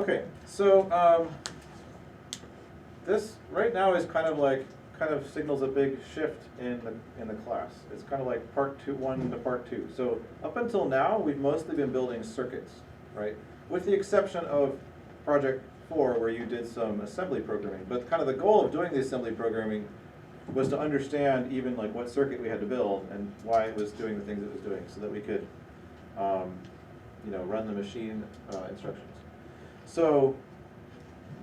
Okay, so this right now is kind of signals a big shift in the class. It's kind of like part 1 to part 2. So up until now, we've mostly been building circuits, right? With the exception of project 4, where you did some assembly programming. But kind of the goal of doing the assembly programming was to understand even like what circuit we had to build and why it was doing the things it was doing, so that we could, run the machine instructions. So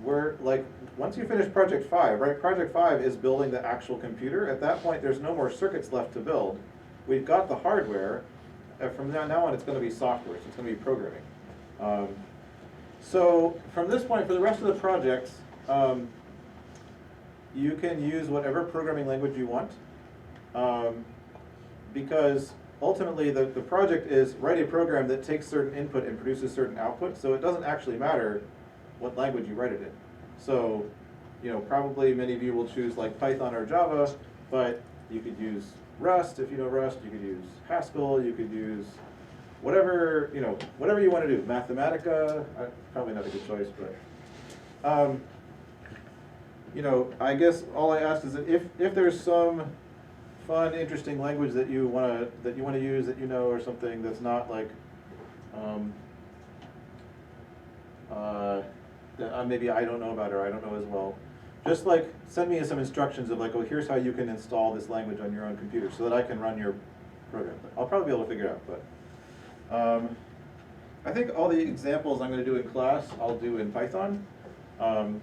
we're like, once you finish project 5, right? Project 5 is building the actual computer. At that point, there's no more circuits left to build. We've got the hardware. From now on, it's going to be software. So it's going to be programming. So from this point, for the rest of the projects, you can use whatever programming language you want, because ultimately the project is write a program that takes certain input and produces certain output. So it doesn't actually matter what language you write it in. So, probably many of you will choose like Python or Java, but you could use Rust if you know Rust. You could use Haskell. You could use whatever you want to do. Mathematica, probably not a good choice, but I guess all I ask is that if there's some fun, interesting language that you want to use that or something that's not like that maybe I don't know about or I don't know as well, just like send me some instructions of like, oh, here's how you can install this language on your own computer so that I can run your program. I'll probably be able to figure it out, but I think all the examples I'm going to do in class I'll do in Python, and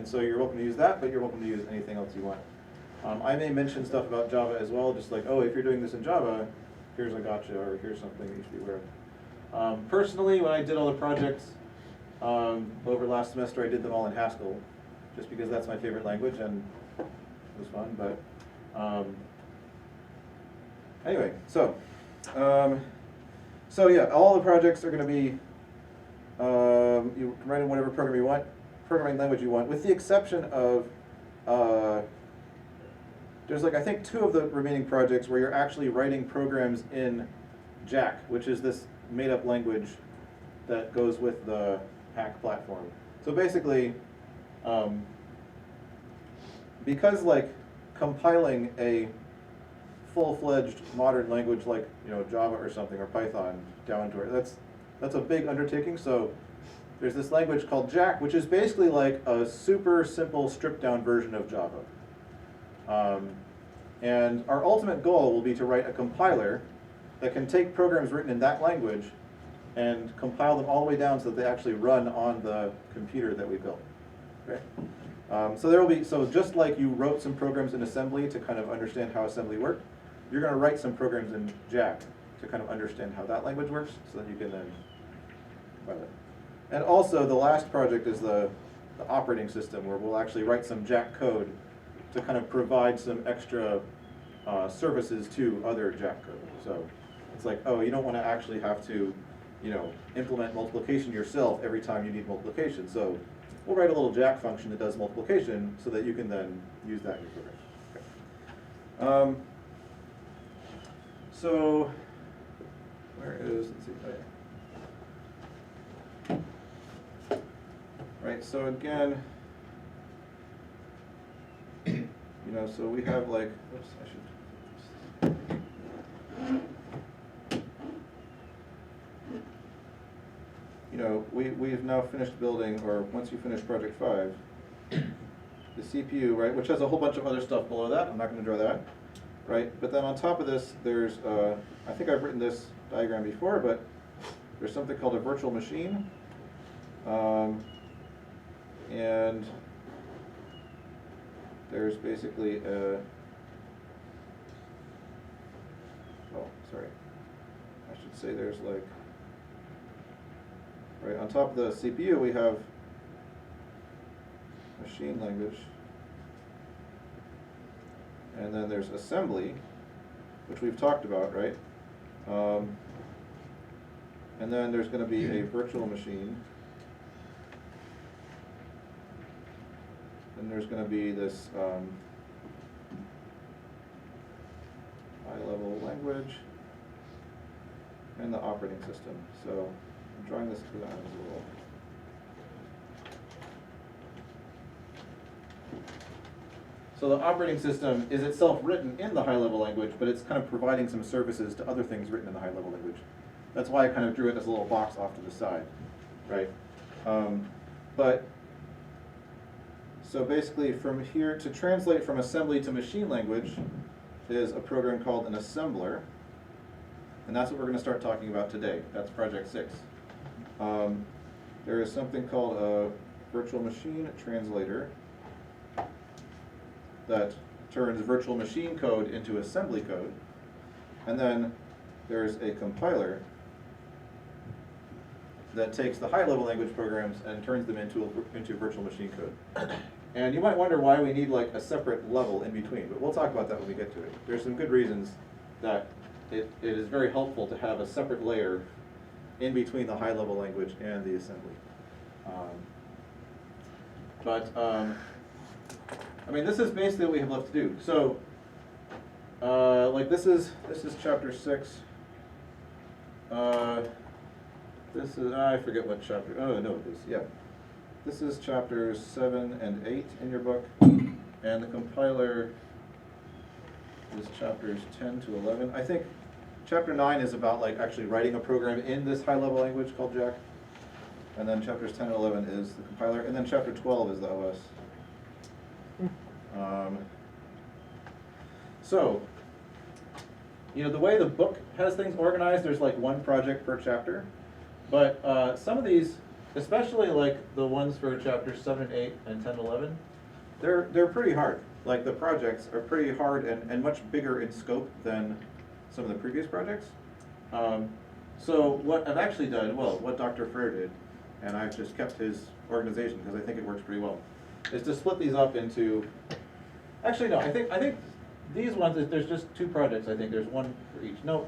so you're welcome to use that, but you're welcome to use anything else you want. I may mention stuff about Java as well, just like, oh, if you're doing this in Java, here's a gotcha, or here's something you should be aware of. Personally, when I did all the projects over last semester, I did them all in Haskell, just because that's my favorite language and it was fun. But anyway, so yeah, all the projects are going to be you can write in whatever programming language you want, with the exception of there's like I think 2 of the remaining projects where you're actually writing programs in Jack, which is this made-up language that goes with the Hack platform. So basically, because like compiling a full-fledged modern language like Java or something, or Python down to it, that's a big undertaking. So there's this language called Jack, which is basically like a super simple stripped-down version of Java. And our ultimate goal will be to write a compiler that can take programs written in that language and compile them all the way down so that they actually run on the computer that we built. Okay? So just like you wrote some programs in assembly to kind of understand how assembly worked, you're going to write some programs in Jack to kind of understand how that language works, so that you can then compile it. And also, the last project is the operating system, where we'll actually write some Jack code to kind of provide some extra services to other Jack code. So it's like, oh, you don't want to actually have to, implement multiplication yourself every time you need multiplication. So we'll write a little Jack function that does multiplication so that you can then use that in your program. Okay. So where is, let's see, oh yeah. Right, so again, so we have like, oops, I should. We've now finished building, or once you finish project 5, the CPU, right, which has a whole bunch of other stuff below that. I'm not going to draw that, right? But then on top of this, there's, I think I've written this diagram before, but there's something called a virtual machine. And there's basically a, I should say there's like, right, on top of the CPU we have machine language, and then there's assembly, which we've talked about, right? And then there's going to be a virtual machine, and there's going to be this high-level language, and the operating system. So I'm drawing this because I was a little So the operating system is itself written in the high-level language, but it's kind of providing some services to other things written in the high-level language. That's why I kind of drew it as a little box off to the side, right? So basically from here, to translate from assembly to machine language is a program called an assembler, and that's what we're going to start talking about today. That's project 6. There is something called a virtual machine translator that turns virtual machine code into assembly code. And then there's a compiler that takes the high-level language programs and turns them into virtual machine code. And you might wonder why we need like a separate level in between, but we'll talk about that when we get to it. There's some good reasons that it is very helpful to have a separate layer in between the high-level language and the assembly. I mean, this is basically what we have left to do. So, like this is chapter 6. This is, I forget what chapter, oh no it is, yeah. This is chapters 7 and 8 in your book, and the compiler is chapters 10 to 11. I think chapter 9 is about like actually writing a program in this high-level language called Jack. And then chapters 10 and 11 is the compiler, and then chapter 12 is the OS. So, you know, the way the book has things organized, there's like one project per chapter. But some of these, especially like the ones for chapters 7, 8, and 10, 11, they're pretty hard. Like the projects are pretty hard and much bigger in scope than some of the previous projects. So what I've actually done, well, what Dr. Frere did, and I've just kept his organization because I think it works pretty well, is to split these up into, actually no, I think these ones, there's just 2 projects, I think there's one for each. No,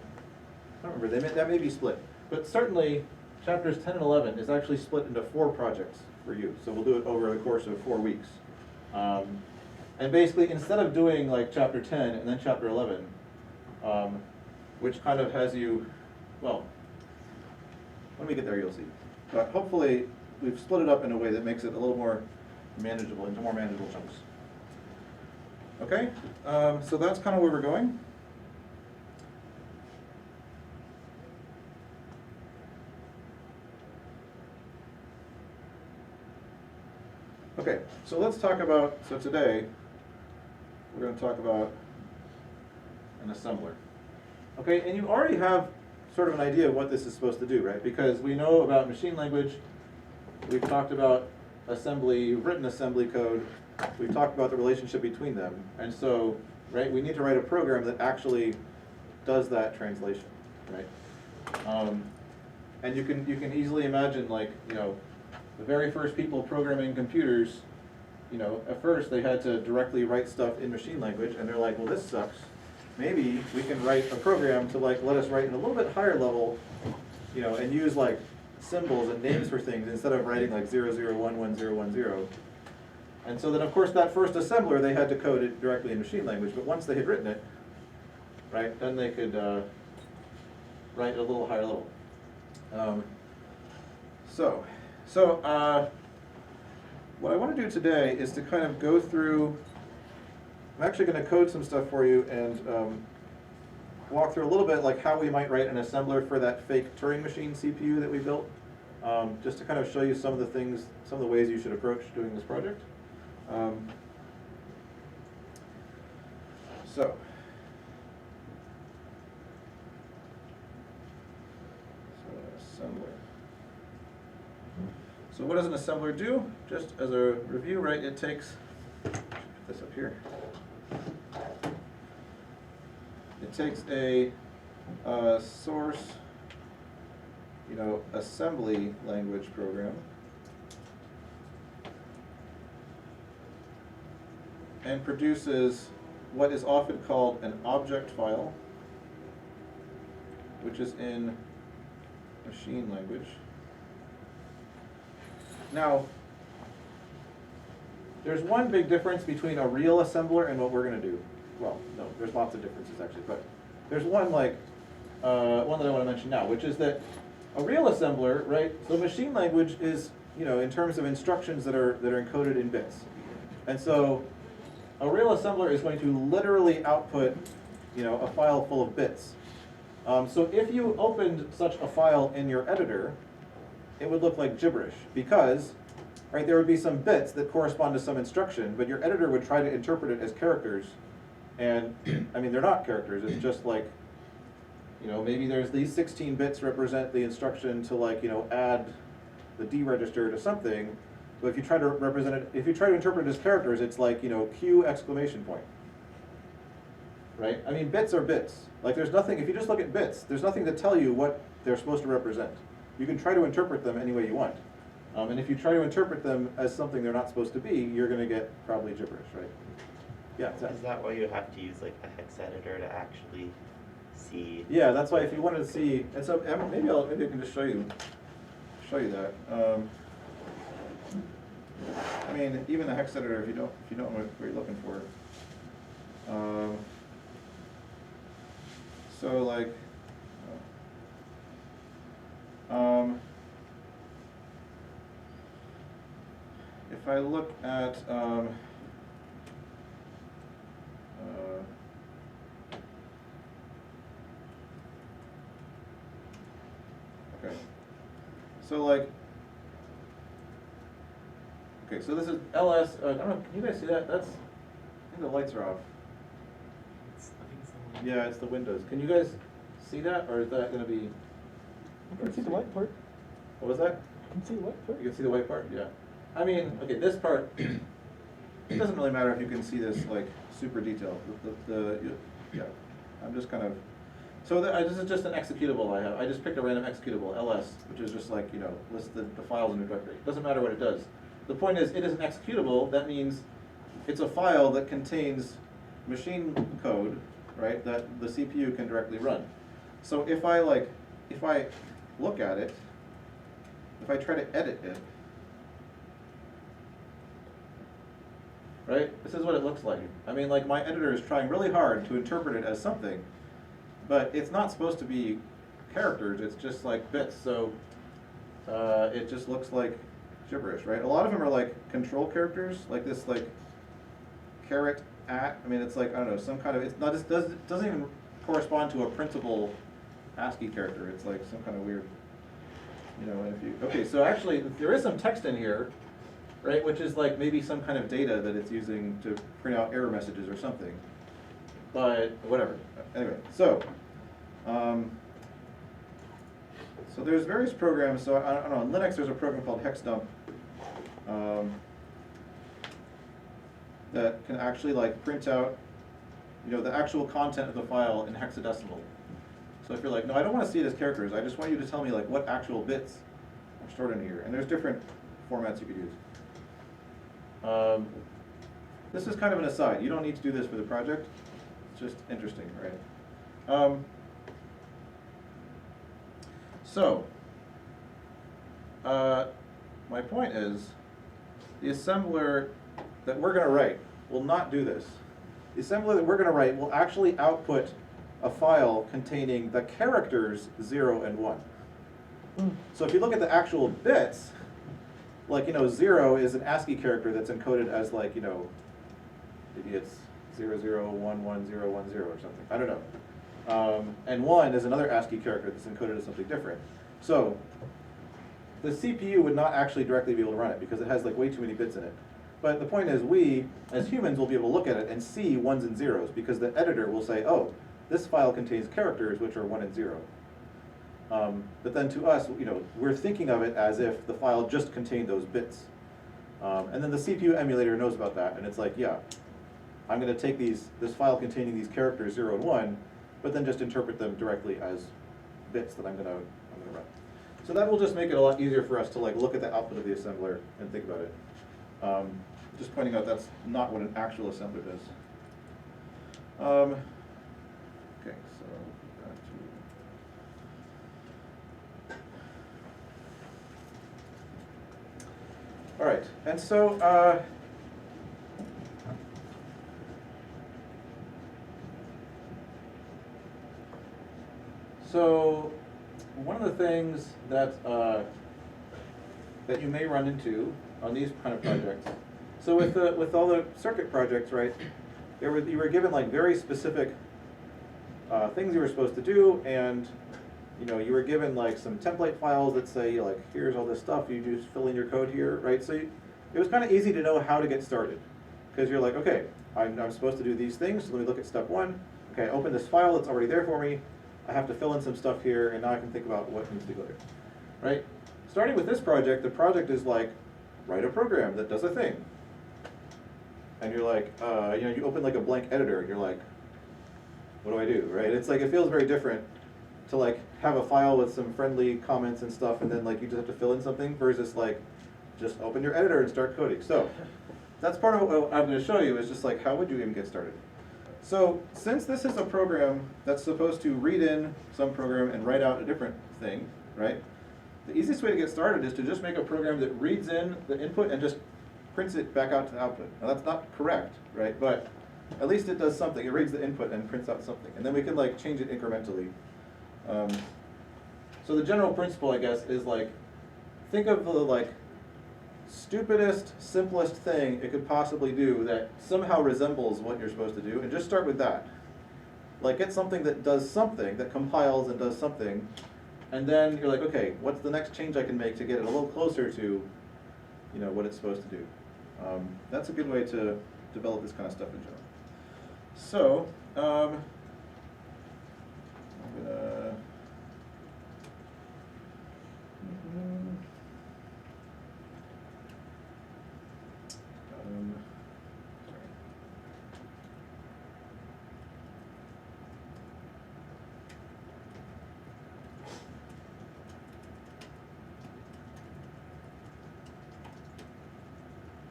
I don't remember, that may be split. But certainly chapters 10 and 11 is actually split into 4 projects for you. So we'll do it over the course of 4 weeks. And basically instead of doing like chapter 10 and then chapter 11, which kind of has you, well, when we get there you'll see. But hopefully we've split it up in a way that makes it a little more manageable, into more manageable chunks. Okay, so that's kind of where we're going. Okay, so let's talk about, so today we're going to talk about an assembler. Okay, and you already have sort of an idea of what this is supposed to do, right? Because we know about machine language, we've talked about assembly, written assembly code, we've talked about the relationship between them, and so, right, we need to write a program that actually does that translation, right? And you can easily imagine, like, you know, the very first people programming computers, you know, at first they had to directly write stuff in machine language, and they're like, well, this sucks. Maybe we can write a program to like let us write in a little bit higher level, you know, and use like symbols and names for things instead of writing like 00111010. And so then of course that first assembler, they had to code it directly in machine language, but once they had written it, right, then they could write at a little higher level. What I want to do today is to kind of go through, I'm actually going to code some stuff for you and walk through a little bit like how we might write an assembler for that fake Turing machine CPU that we built, just to kind of show you some of the things, some of the ways you should approach doing this project. Assembler. So what does an assembler do? Just as a review, right, it takes, put this up here. It takes a source, you know, assembly language program and produces what is often called an object file, which is in machine language. Now, there's one big difference between a real assembler and what we're going to do. Well, no, there's lots of differences actually, but there's one like one that I want to mention now, which is that a real assembler, right? So machine language is, you know, in terms of instructions that are encoded in bits, and so A real assembler is going to literally output, a file full of bits. So if you opened such a file in your editor, it would look like gibberish because, right, there would be some bits that correspond to some instruction, but your editor would try to interpret it as characters. And, I mean, they're not characters, it's just like, maybe there's these 16 bits represent the instruction to like, add the D register to something, but if you try to represent it, if you try to interpret it as characters, it's like, Q exclamation point. Right? I mean, bits are bits. Like there's nothing, if you just look at bits, there's nothing to tell you what they're supposed to represent. You can try to interpret them any way you want. And if you try to interpret them as something they're not supposed to be, you're going to get probably gibberish, right? Yeah, exactly. Is that why you have to use like a hex editor to actually see? Yeah, that's why if you wanted to see, and so maybe I can just show you that. I mean, even the hex editor, if you don't know what you're looking for. So like, if I look at okay, so like, okay, so this is ls. I don't know. Can you guys see that? I think the lights are off. Yeah, it's the windows. Can you guys see that, or is that going to be? I can see the white part. What was that? I can see the white part. You can see the white part? Yeah. I mean, okay, this part, it doesn't really matter if you can see this like super detailed. Yeah, I'm just kind of, so this is just an executable I have. I just picked a random executable, ls, which is just like, lists the files in a directory. It doesn't matter what it does. The point is, it is an executable. That means it's a file that contains machine code, right, that the CPU can directly run. So if I look at it, if I try to edit it, right, this is what it looks like. I mean, like my editor is trying really hard to interpret it as something, but it's not supposed to be characters, it's just like bits, so it just looks like gibberish, right? A lot of them are like control characters, like this like caret at, I mean, it's like, I don't know, some kind of, it's not, it doesn't even correspond to a printable ASCII character. It's like some kind of weird, and if you, okay, so actually there is some text in here, right, which is like maybe some kind of data that it's using to print out error messages or something, but whatever. Anyway, so there's various programs. So I don't know, in Linux there's a program called Hexdump that can actually like print out, the actual content of the file in hexadecimal. So if you're like, no, I don't want to see it as characters, I just want you to tell me like what actual bits are stored in here. And there's different formats you could use. This is kind of an aside. You don't need to do this for the project. It's just interesting, right? My point is, the assembler that we're going to write will not do this. The assembler that we're going to write will actually output a file containing the characters 0 and 1. So if you look at the actual bits, like, 0 is an ASCII character that's encoded as like, maybe it's 00111010 or something. I don't know. And 1 is another ASCII character that's encoded as something different. So the CPU would not actually directly be able to run it because it has like way too many bits in it. But the point is, we, as humans, will be able to look at it and see 1s and 0s because the editor will say, oh, this file contains characters which are 1 and 0. But then to us, we're thinking of it as if the file just contained those bits. And then the CPU emulator knows about that, and it's like, yeah, I'm going to take this file containing these characters 0 and 1, but then just interpret them directly as bits that I'm going to run. So that will just make it a lot easier for us to like look at the output of the assembler and think about it. Just pointing out that's not what an actual assembler does. Okay, so back to. All right, and so one of the things that that you may run into on these kind of projects So with all the circuit projects, right, you were given like very specific things you were supposed to do, and you were given like some template files that say like, here's all this stuff, you just fill in your code here, right? So it was kind of easy to know how to get started, because you're like, okay, I'm supposed to do these things, so let me look at step one. Okay, open this file that's already there for me. I have to fill in some stuff here, and now I can think about what needs to go there, right? Starting with this project, the project is like, write a program that does a thing. And you're like, you open like a blank editor, and you're like, what do I do, right? It's like, it feels very different to like have a file with some friendly comments and stuff, and then like you just have to fill in something, versus like, just open your editor and start coding. So that's part of what I'm going to show you, is just like, how would you even get started? So since this is a program that's supposed to read in some program and write out a different thing, right? The easiest way to get started is to just make a program that reads in the input and just prints it back out to the output. Now that's not correct, right? But at least it does something. It reads the input and prints out something. And then we can like change it incrementally. So the general principle, I guess, is like, think of the like stupidest, simplest thing it could possibly do that somehow resembles what you're supposed to do, and just start with that. Like, get something that does something, that compiles and does something, and then you're like, okay, what's the next change I can make to get it a little closer to, what it's supposed to do. That's a good way to develop this kind of stuff in general. So, I'm gonna. Sorry.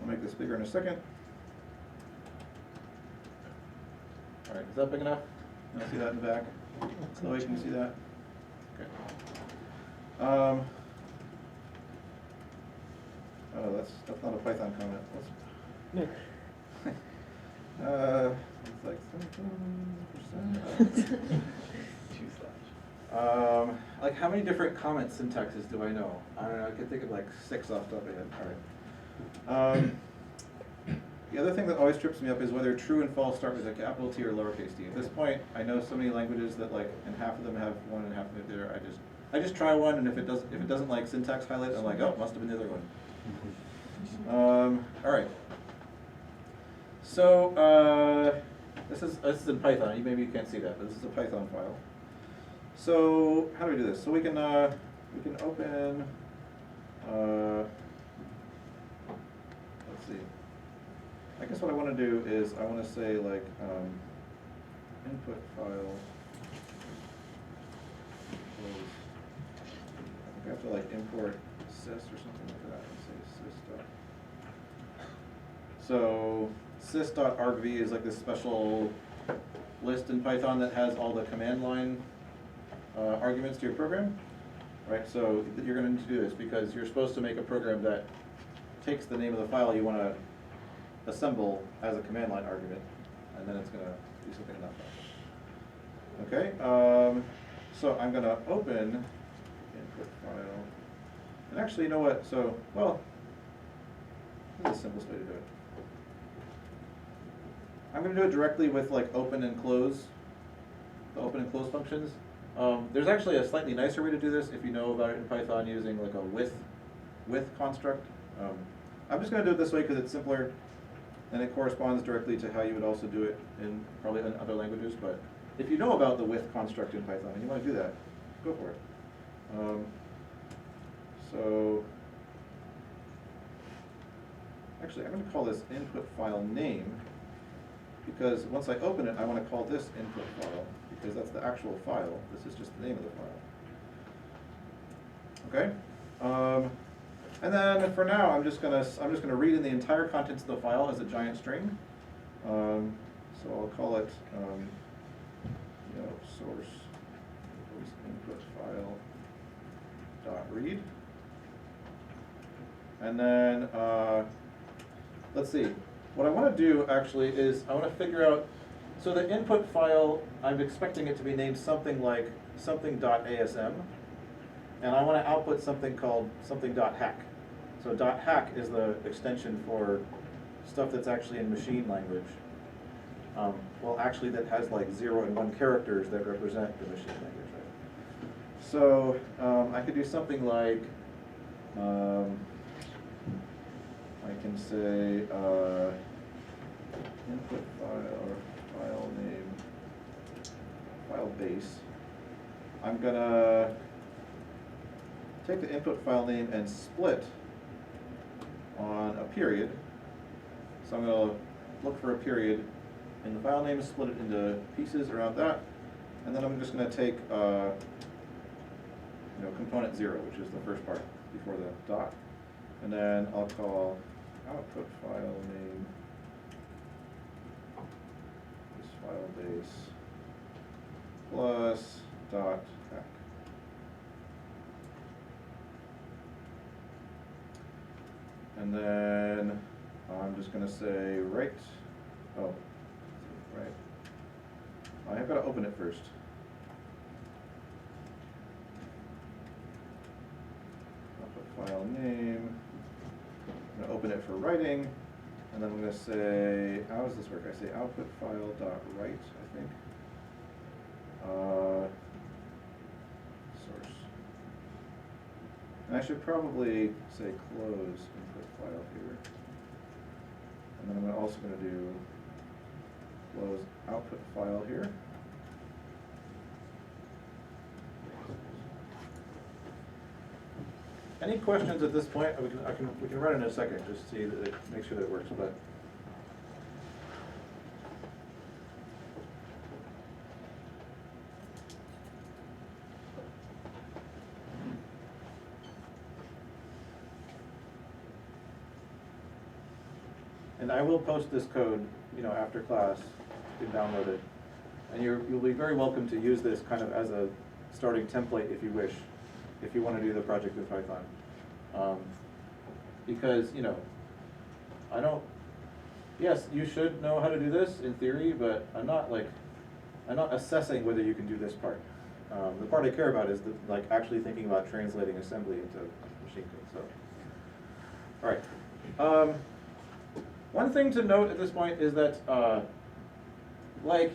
I'll make this bigger in a second. All right, is that big enough? Can I see that in the back? So you can see that? Okay. Oh, that's not a Python comment. No. It's like 17%. Like, how many different comment syntaxes do I know? I don't know, I can think of like 6 off the top of my head. All right. The other thing that always trips me up is whether true and false start with a capital T or lowercase t. At this point, I know so many languages that like, and half of them have one and half of it there. I just try one, and if it doesn't like syntax highlight, I'm like, oh, must have been the other one. All right. So this is in Python. Maybe you can't see that, but this is a Python file. So how do we do this? So we can open. Let's see. I guess what I want to do is I want to say like input file. I think I have to like import sys or something like that and say sys dot. So sys.argv is like this special list in Python that has all the command line arguments to your program, right? So you're going to need to do this because you're supposed to make a program that takes the name of the file you want to assemble as a command line argument, and then it's going to do something in that file. Okay, so I'm going to open input file, and actually, you know what? So, well, this is the simplest way to do it. I'm going to do it directly with like open and close, the open and close functions. There's actually a slightly nicer way to do this if you know about it in Python using like a with construct. I'm just going to do it this way because it's simpler, and it corresponds directly to how you would also do it in probably in other languages. But if you know about the with construct in Python and you want to do that, go for it. So actually, I'm going to call this input file name, because once I open it, I want to call this input file, because that's the actual file. This is just the name of the file. Okay. And then for now, I'm just gonna read in the entire contents of the file as a giant string. So I'll call it source input file dot read. And then let's see. What I want to do actually is I want to figure out. So the input file, I'm expecting it to be named something like something.asm, and I want to output something called something.hack. So .hack is the extension for stuff that's actually in machine language. Well, actually that has like 0 and 1 characters that represent the machine language, right? So I could do something like, I can say input file or file name, file base. I'm gonna take the input file name and split on a period. So I'm gonna look for a period in the file name, split it into pieces around that, and then I'm just gonna take component 0, which is the first part before the dot, and then I'll call output file name is file base plus dot hack. And then I'm just gonna say right. I have got to open it first. Output file name. I'm gonna open it for writing, and then I'm gonna say, how does this work? I say output file dot write, I think. Source. And I should probably say close input file here. And then I'm also going to do close output file here. Any questions at this point? We can run in a second, just see that make sure that it works. But and I will post this code, after class. You can download it, and you'll be very welcome to use this kind of as a starting template if you wish, if you want to do the project with Python. Because I don't. Yes, you should know how to do this in theory, but I'm not assessing whether you can do this part. The part I care about is actually thinking about translating assembly into machine code. So, all right. One thing to note at this point is that,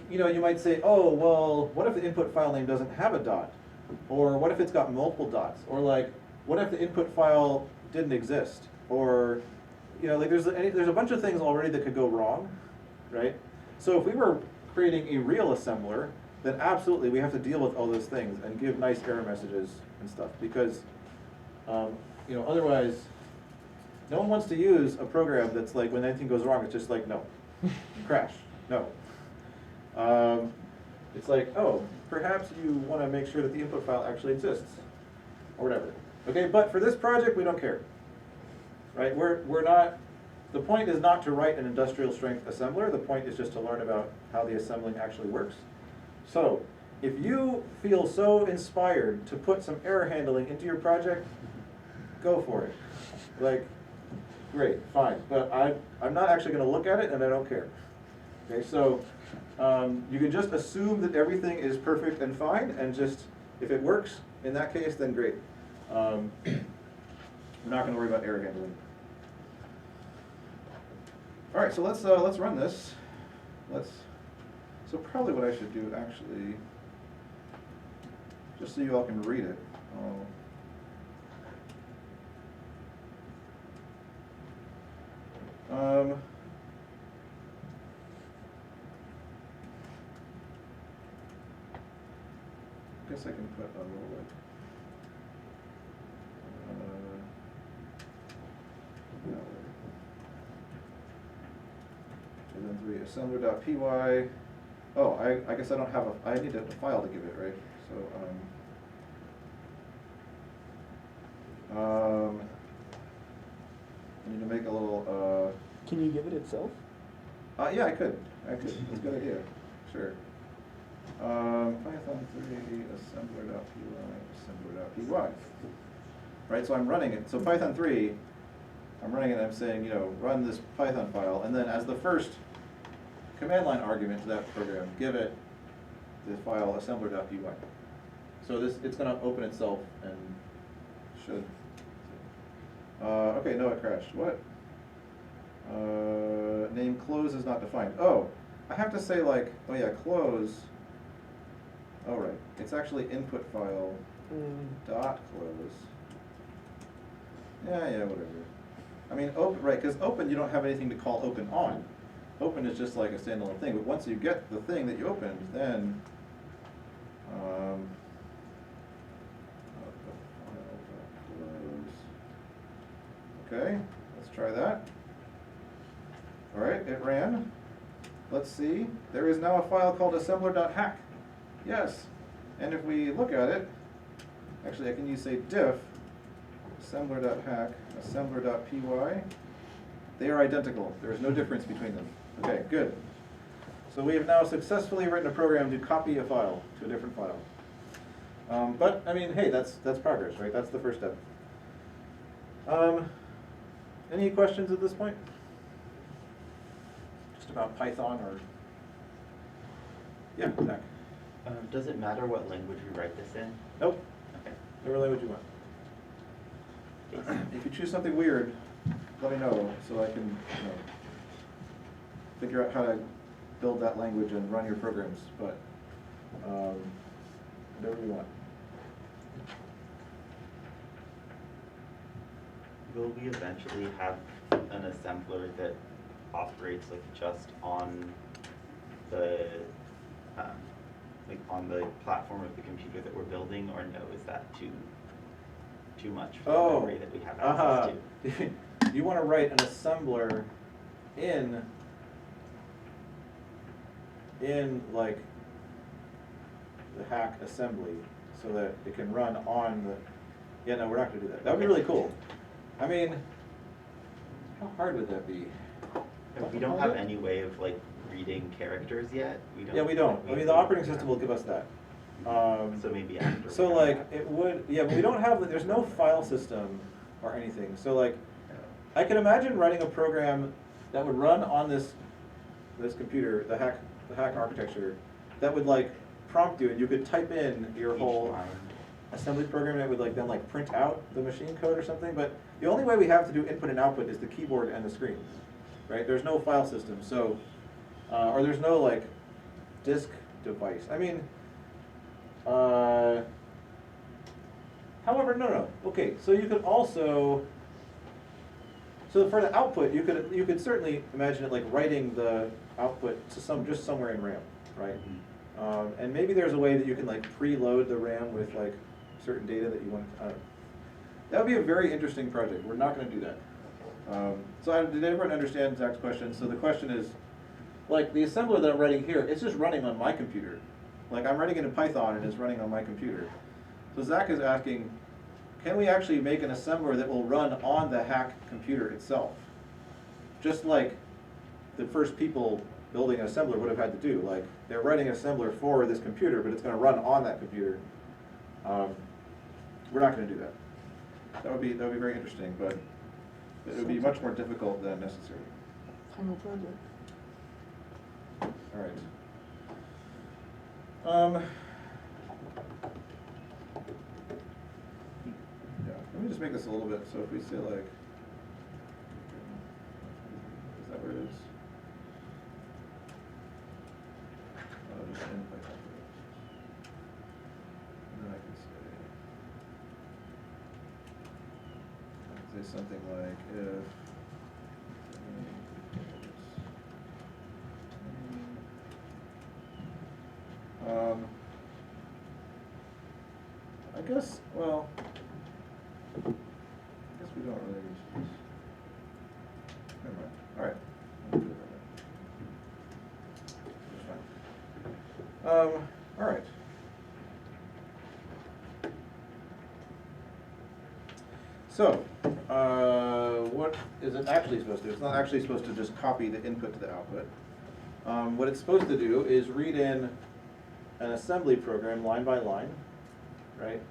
you might say, oh, well, what if the input file name doesn't have a dot? Or what if it's got multiple dots? Or what if the input file didn't exist? Or, there's a bunch of things already that could go wrong, right? So if we were creating a real assembler, then absolutely we have to deal with all those things and give nice error messages and stuff, because, otherwise, no one wants to use a program that's like, when anything goes wrong, it's just like, no, crash, no. It's like, oh, perhaps you want to make sure that the input file actually exists, or whatever. Okay, but for this project, we don't care, right? We're not, the point is not to write an industrial strength assembler. The point is just to learn about how the assembling actually works. So, if you feel so inspired to put some error handling into your project, go for it. Great, fine, but I'm not actually going to look at it, and I don't care. Okay, so you can just assume that everything is perfect and fine, and just, if it works, in that case, then great. We're not going to worry about error handling. All right, so let's run this. So probably what I should do, actually, just so you all can read it. I guess I can put a little and then 3 assembler.py. Oh, I guess I don't have I need a file to give it, right? So I need to make a little Can you give it itself? yeah, I could. That's a good idea. Sure. Python 3 assembler.py. Right, so I'm running it. So Python 3, I'm running it and I'm saying, run this Python file, and then as the first command line argument to that program, give it the file assembler.py. So it's going to open itself and should. Okay, no, it crashed. What? name close is not defined. Oh, I have to say like, oh yeah, close. Oh right, it's actually input file dot close. Yeah, whatever. I mean, open, right, because open you don't have anything to call open on. Open is just like a standalone thing, but once you get the thing that you opened, then okay, let's try that. All right, it ran. Let's see. There is now a file called assembler.hack. Yes. And if we look at it, actually I can use say diff assembler.hack, assembler.py. They are identical. There is no difference between them. Okay, good. So we have now successfully written a program to copy a file to a different file. But I mean, hey, that's progress, right? That's the first step. Any questions at this point? Just about Python or? Yeah, Zach. Does it matter what language we write this in? Nope. Okay. Whatever language you want. If you choose something weird, let me know so I can, figure out how to build that language and run your programs. But whatever you want. Will we eventually have an assembler that operates like just on the on the platform of the computer that we're building, or no, is that too much for the memory that we have access to? You want to write an assembler in like the hack assembly so that it can run on the, yeah, no, we're not going to do that. That would be really cool. I mean, how hard would that be? We don't have any way of like reading characters yet. We don't. Yeah, we don't. I mean, the operating system will give us that. So maybe after. So like it would, yeah, but we don't have, there's no file system or anything. So like, I can imagine writing a program that would run on this computer, the hack architecture, that would like prompt you, and you could type in your whole assembly program, and it would like then like print out the machine code or something. But the only way we have to do input and output is the keyboard and the screen, right? There's no file system, so or there's no like disk device. I mean, however, no. Okay, so you could also, so for the output, you could certainly imagine it like writing the output to just somewhere in RAM, right? And maybe there's a way that you can like preload the RAM with like certain data that you want. That would be a very interesting project. We're not going to do that. Did everyone understand Zach's question? So the question is, like the assembler that I'm writing here, it's just running on my computer. Like I'm writing it in Python and it's running on my computer. So Zach is asking, can we actually make an assembler that will run on the hack computer itself? Just like the first people building an assembler would have had to do. Like they're writing an assembler for this computer, but it's going to run on that computer. We're not going to do that. That would be very interesting, but it would be much more difficult than necessary. Final project. All right. Yeah, let me just make this a little bit, so if we say like, is that where it is? Just in Python. And then I can say something like if I guess, well, I guess we don't really use this. Never mind. All right. I'll do it that way. It's fine. All right. So, what is it actually supposed to do? It's not actually supposed to just copy the input to the output. What it's supposed to do is read in an assembly program line by line, right?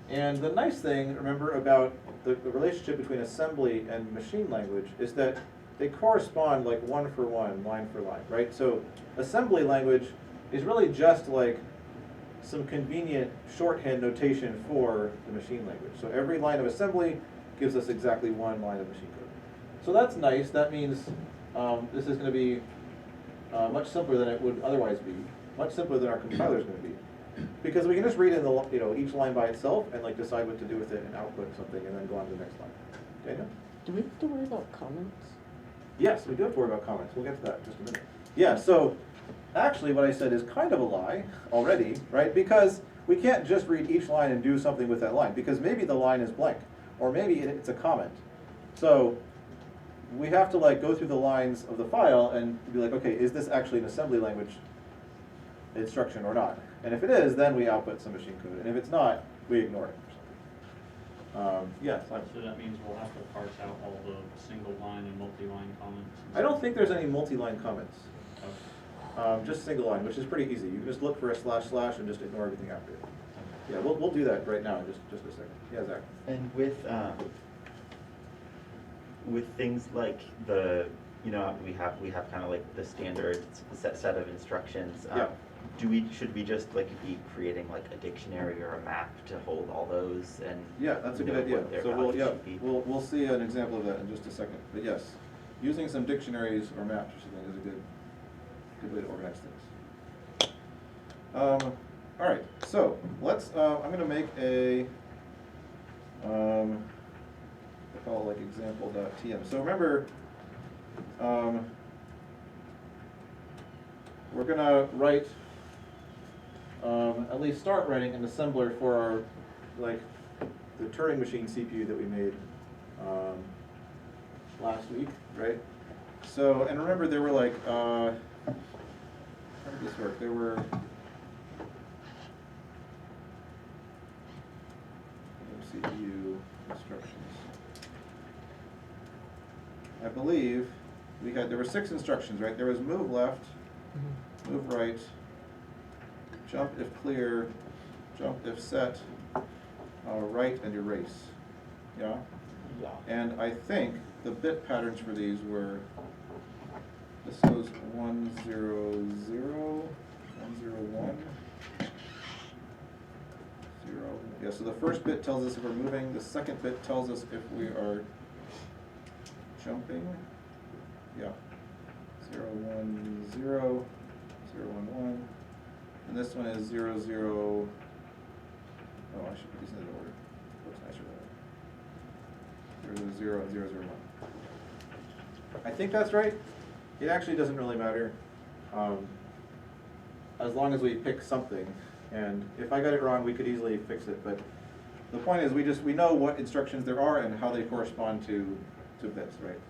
And the nice thing, remember, about the relationship between assembly and machine language is that they correspond like one for one, line for line, right? So assembly language is really just like some convenient shorthand notation for the machine language. So every line of assembly gives us exactly one line of machine code. So that's nice. That means this is gonna be much simpler than it would otherwise be, much simpler than our compiler is gonna be. Because we can just read in the, each line by itself and like decide what to do with it and output something and then go on to the next line. Daniel? Do we have to worry about comments? Yes, we do have to worry about comments. We'll get to that in just a minute. Yeah, so actually what I said is kind of a lie already, right? Because we can't just read each line and do something with that line, because maybe the line is blank, or maybe it's a comment. So we have to like go through the lines of the file and be like, okay, is this actually an assembly language instruction or not? And if it is, then we output some machine code. And if it's not, we ignore it. Yes. So that means we'll have to parse out all the single line and multi-line comments? I don't think there's any multi-line comments. Okay. Just single line, which is pretty easy. You can just look for a / and just ignore everything after it. Yeah, we'll do that right now in just a second. Yeah, Zach. And with things like the, we have kind of like the standard set of instructions. Yeah. Should we just like be creating like a dictionary or a map to hold all those and? Yeah, that's a good know idea. what their So values should be? we'll see an example of that in just a second. But yes, using some dictionaries or maps or something is a good way to organize things. All right, so let's. I'm going to make a. I call it like example.tm. So remember, we're going to write. At least start writing an assembler for our, like, the Turing machine CPU that we made last week, right? So, and remember there were like, how did this work? There were, CPU instructions. I believe there were 6 instructions, right? There was move left, move right, jump if clear, jump if set, write and erase. Yeah? Yeah. And I think the bit patterns for these were, this goes 1 0 0, 1 0 1, 0. Yeah, so the first bit tells us if we're moving, the second bit tells us if we are jumping. Yeah. 0 1 0, 0 1 1. And this one is 0 0. Oh, I should put these in the order. Looks nicer that way. 0 0 and 0 0 1. I think that's right. It actually doesn't really matter, as long as we pick something. And if I got it wrong, we could easily fix it. But the point is, we know what instructions there are and how they correspond to bits, right?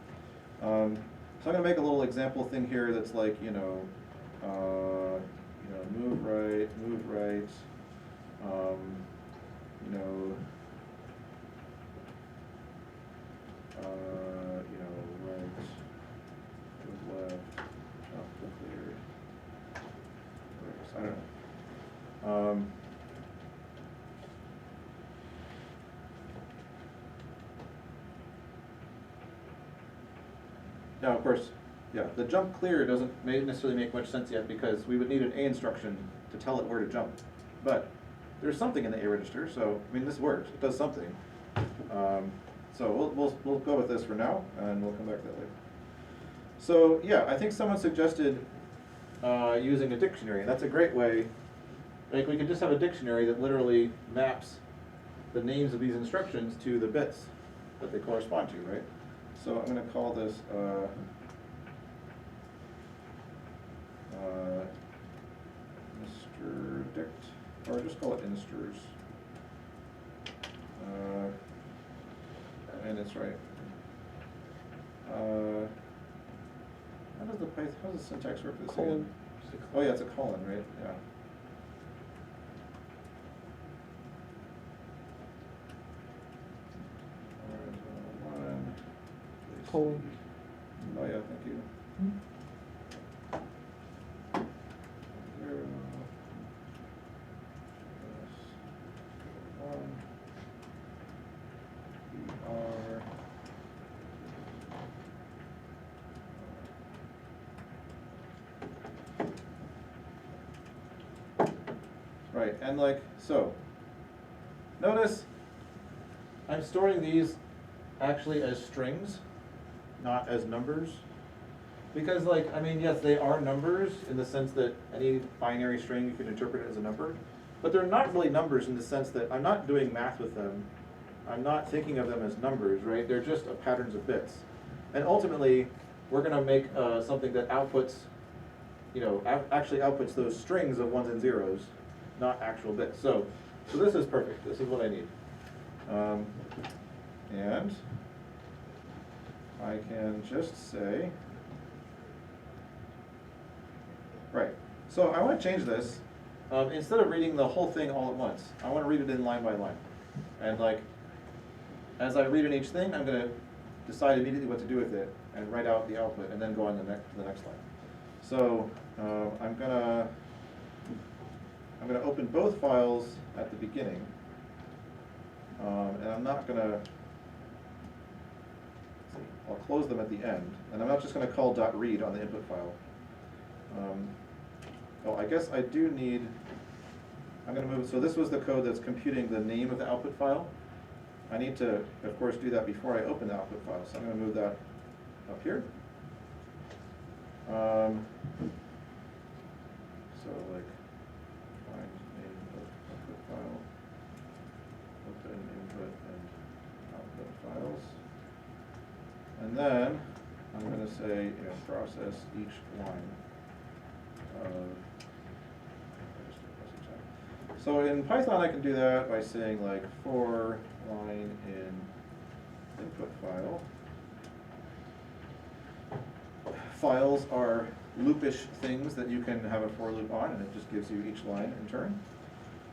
So I'm gonna make a little example thing here that's like, move right, right, move left, jump to clear, I don't know. Now, of course, yeah, the jump clear may necessarily make much sense yet because we would need an A instruction to tell it where to jump. But there's something in the A register, so I mean this works. It does something. So we'll go with this for now, and we'll come back to that later. So yeah, I think someone suggested using a dictionary, and that's a great way. Like we could just have a dictionary that literally maps the names of these instructions to the bits that they correspond to, right? So I'm going to call this Mr. Dict, or just call it insters. And it's right. How does the syntax work for this again? Oh yeah, it's a colon, right? Yeah. Colon. Oh yeah, thank you. Right, and like, so, notice I'm storing these actually as strings, not as numbers. Because like, I mean, yes, they are numbers in the sense that any binary string you can interpret it as a number, but they're not really numbers in the sense that I'm not doing math with them. I'm not thinking of them as numbers, right? They're just patterns of bits. And ultimately, we're gonna make something that outputs, you know, actually outputs those strings of ones and zeros, not actual bits. So this is perfect. This is what I need. And I can just say, right, so I want to change this. Instead of reading the whole thing all at once, I want to read it in line by line. And like, as I read in each thing, I'm going to decide immediately what to do with it and write out the output and then go on to the next line. So I'm gonna open both files at the beginning, and I'm not gonna. I'll close them at the end, and I'm not just gonna call .read on the input file. Oh, I guess I do need. I'm gonna move. So this was the code that's computing the name of the output file. I need to, of course, do that before I open the output file. So I'm gonna move that up here. So like, find name of output file, open input and output files. And then I'm going to say, you know, process each line of. So in Python I can do that by saying like for line in input file. Files are loopish things that you can have a for loop on, and it just gives you each line in turn.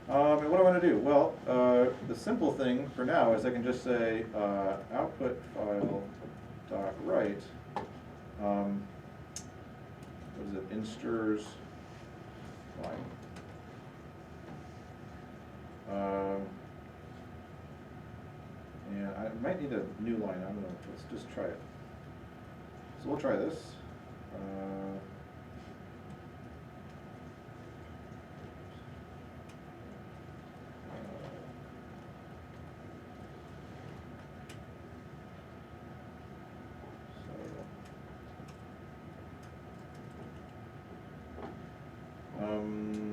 And what do I want to do? Well, the simple thing for now is I can just say output file dot write. What is it? Insters line. And I might need a new line. I don't know. Let's just try it. So we'll try this.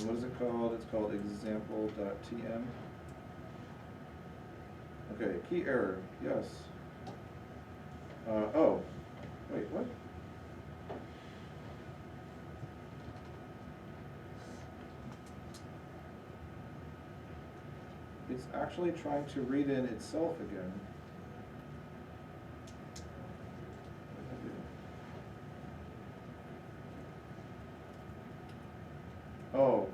What is it called? It's called example.tm. Okay, key error, yes. Oh, wait, what? It's actually trying to read in itself again. Oh.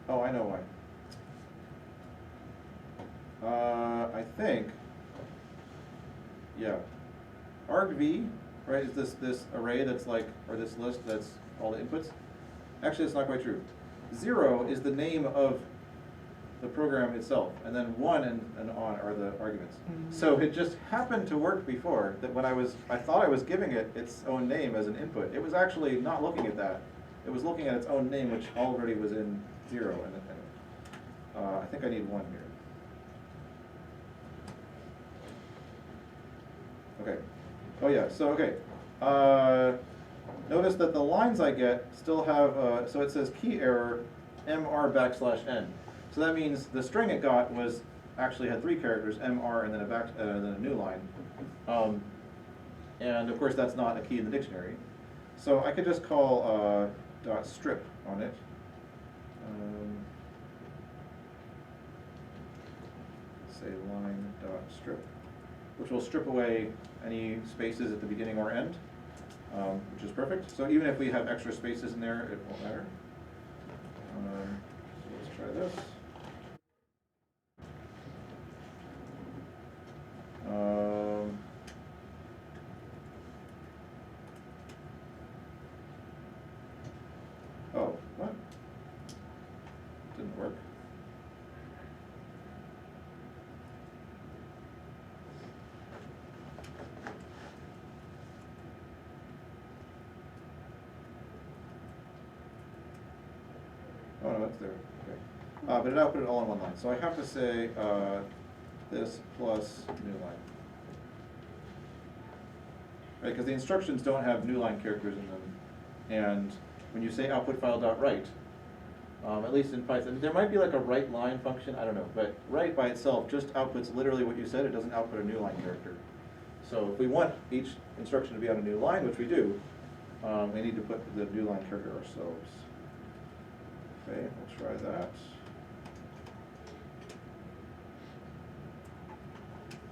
Oh, I know why. I think, yeah, argv, right, is this array that's like, or this list that's all the inputs. Actually, it's not quite true. 0 is the name of the program itself, and then 1 and on are the arguments. So it just happened to work before that when I thought I was giving it its own name as an input. It was actually not looking at that. It was looking at its own name, which already was in 0. And I think I need 1 here. Okay. Oh yeah. So okay. Notice that the lines I get still have. So it says key error, mr\n. So that means the string it got was actually had 3 characters, mr, and then a new line. And of course that's not a key in the dictionary. So I could just call .strip on it. Say line.strip, which will strip away any spaces at the beginning or end, which is perfect. So even if we have extra spaces in there, it won't matter. So let's try this. Oh, what? Didn't work. Oh no, it's there. Okay. But it output it all in one line. So I have to say this plus new line. right? Because the instructions don't have new line characters in them. And when you say output file dot write, at least in Python, there might be like a write line function, I don't know, but write by itself just outputs literally what you said, it doesn't output a new line character. So if we want each instruction to be on a new line, which we do, we need to put the new line character ourselves. Okay, we'll try that.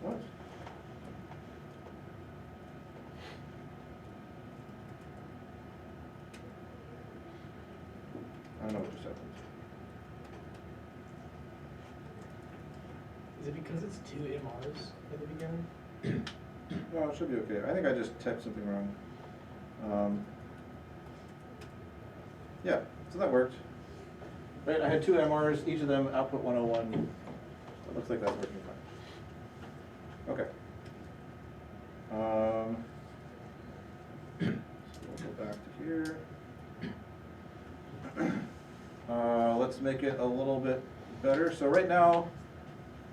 What? I don't know what just happened. Is it because it's two MRs at the beginning? No, it should be okay. I think I just typed something wrong. Yeah, so that worked. Right, I had two MRs, each of them output 101. It looks like that's working fine. Okay. So we'll go back to here. Let's make it a little bit better. So right now,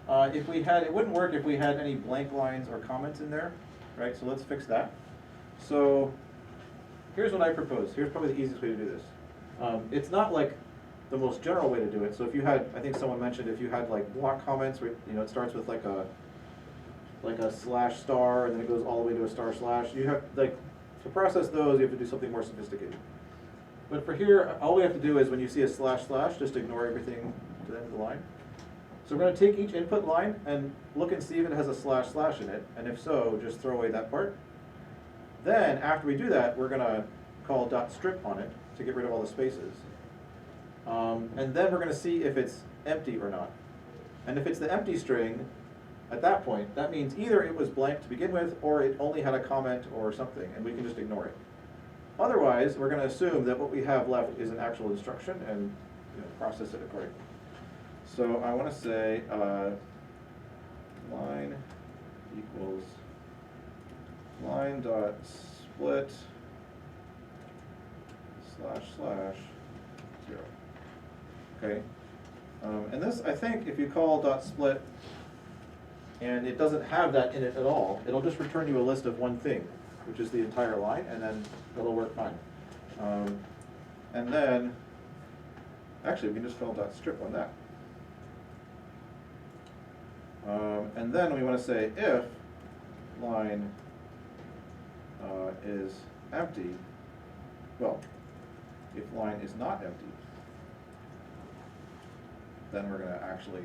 if we had, it wouldn't work if we had any blank lines or comments in there, right? So let's fix that. So here's what I propose. Here's probably the easiest way to do this. It's not like the most general way to do it. So if you had, I think someone mentioned if you had like block comments where, you know, it starts with like a slash star and then it goes all the way to a star slash. You have, like, to process those, you have to do something more sophisticated. But for here, all we have to do is when you see a slash slash, just ignore everything to the end of the line. So we're going to take each input line and look and see if it has a slash slash in it, and if so, just throw away that part. Then, after we do that, we're going to call dot strip on it to get rid of all the spaces. And then we're going to see if it's empty or not. And if it's the empty string, at that point, that means either it was blank to begin with, or it only had a comment or something, and we can just ignore it. Otherwise, we're going to assume that what we have left is an actual instruction and, you know, process it accordingly. So I want to say line equals line dot split slash slash 0. Okay, and this, I think, if you call dot split and it doesn't have that in it at all, it'll just return you a list of one thing, which is the entire line, and then it'll work fine. And then, actually, we can just call dot strip on that. And then we want to say if line is empty, well, if line is not empty, then we're going to actually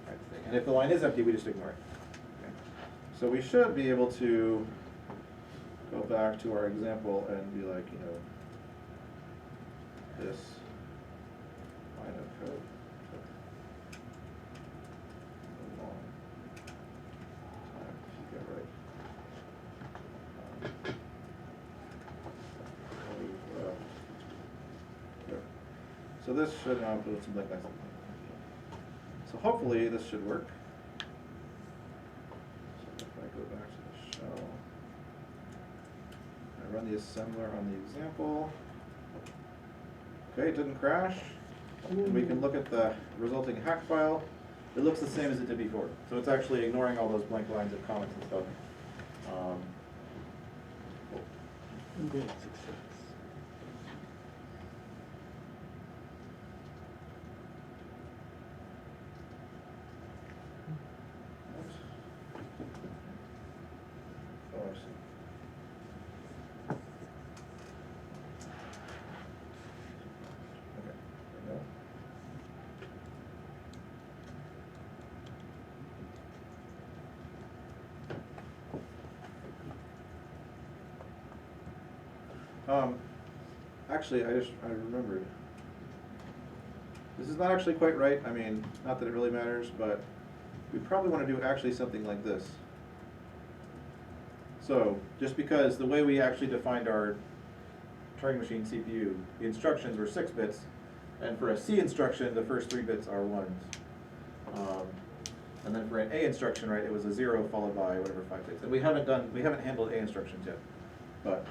write the thing. And if the line is empty, we just ignore it. Okay. So we should be able to go back to our example and be like, you know, this line of code. So this should output something like that. So hopefully this should work. So if I go back to the shell, I run the assembler on the example. Okay, it didn't crash. And we can look at the resulting hack file. It looks the same as it did before. So it's actually ignoring all those blank lines of comments and stuff. Great success. Oh, I see. Okay, there we go. Actually, I remembered. This is not actually quite right. I mean, not that it really matters, but we probably want to do actually something like this. So, just because the way we actually defined our Turing machine CPU, the instructions were 6 bits, and for a C instruction, the first 3 bits are 1s. And then for an A instruction, right, it was a 0 followed by whatever 5 bits. And we haven't handled A instructions yet, but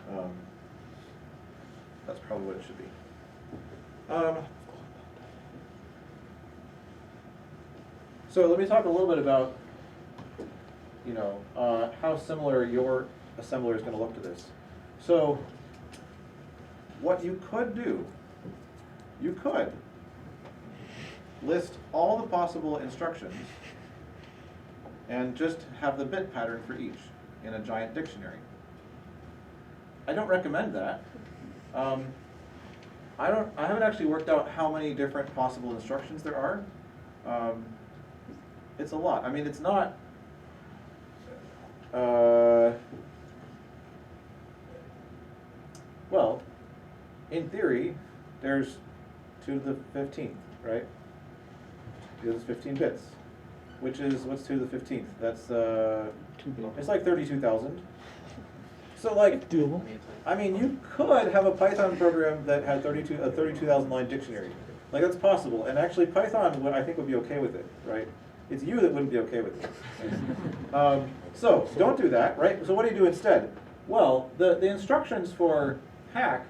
that's probably what it should be. So let me talk a little bit about, you know, how similar your assembler is going to look to this. So what you could do, you could list all the possible instructions and just have the bit pattern for each in a giant dictionary. I don't recommend that. I haven't actually worked out how many different possible instructions there are. It's a lot. I mean, it's not. Well, in theory, there's 2 to the 15th, right? Because it's 15 bits, which is, what's 2 to the 15th? That's, 2 bits. it's like 32,000. So like, Doable. I mean, you could have a Python program that had a 32,000 line dictionary. Like, that's possible, and actually Python would, I think, would be okay with it, right? It's you that wouldn't be okay with it. So, don't do that, right? So what do you do instead? Well, the instructions for hack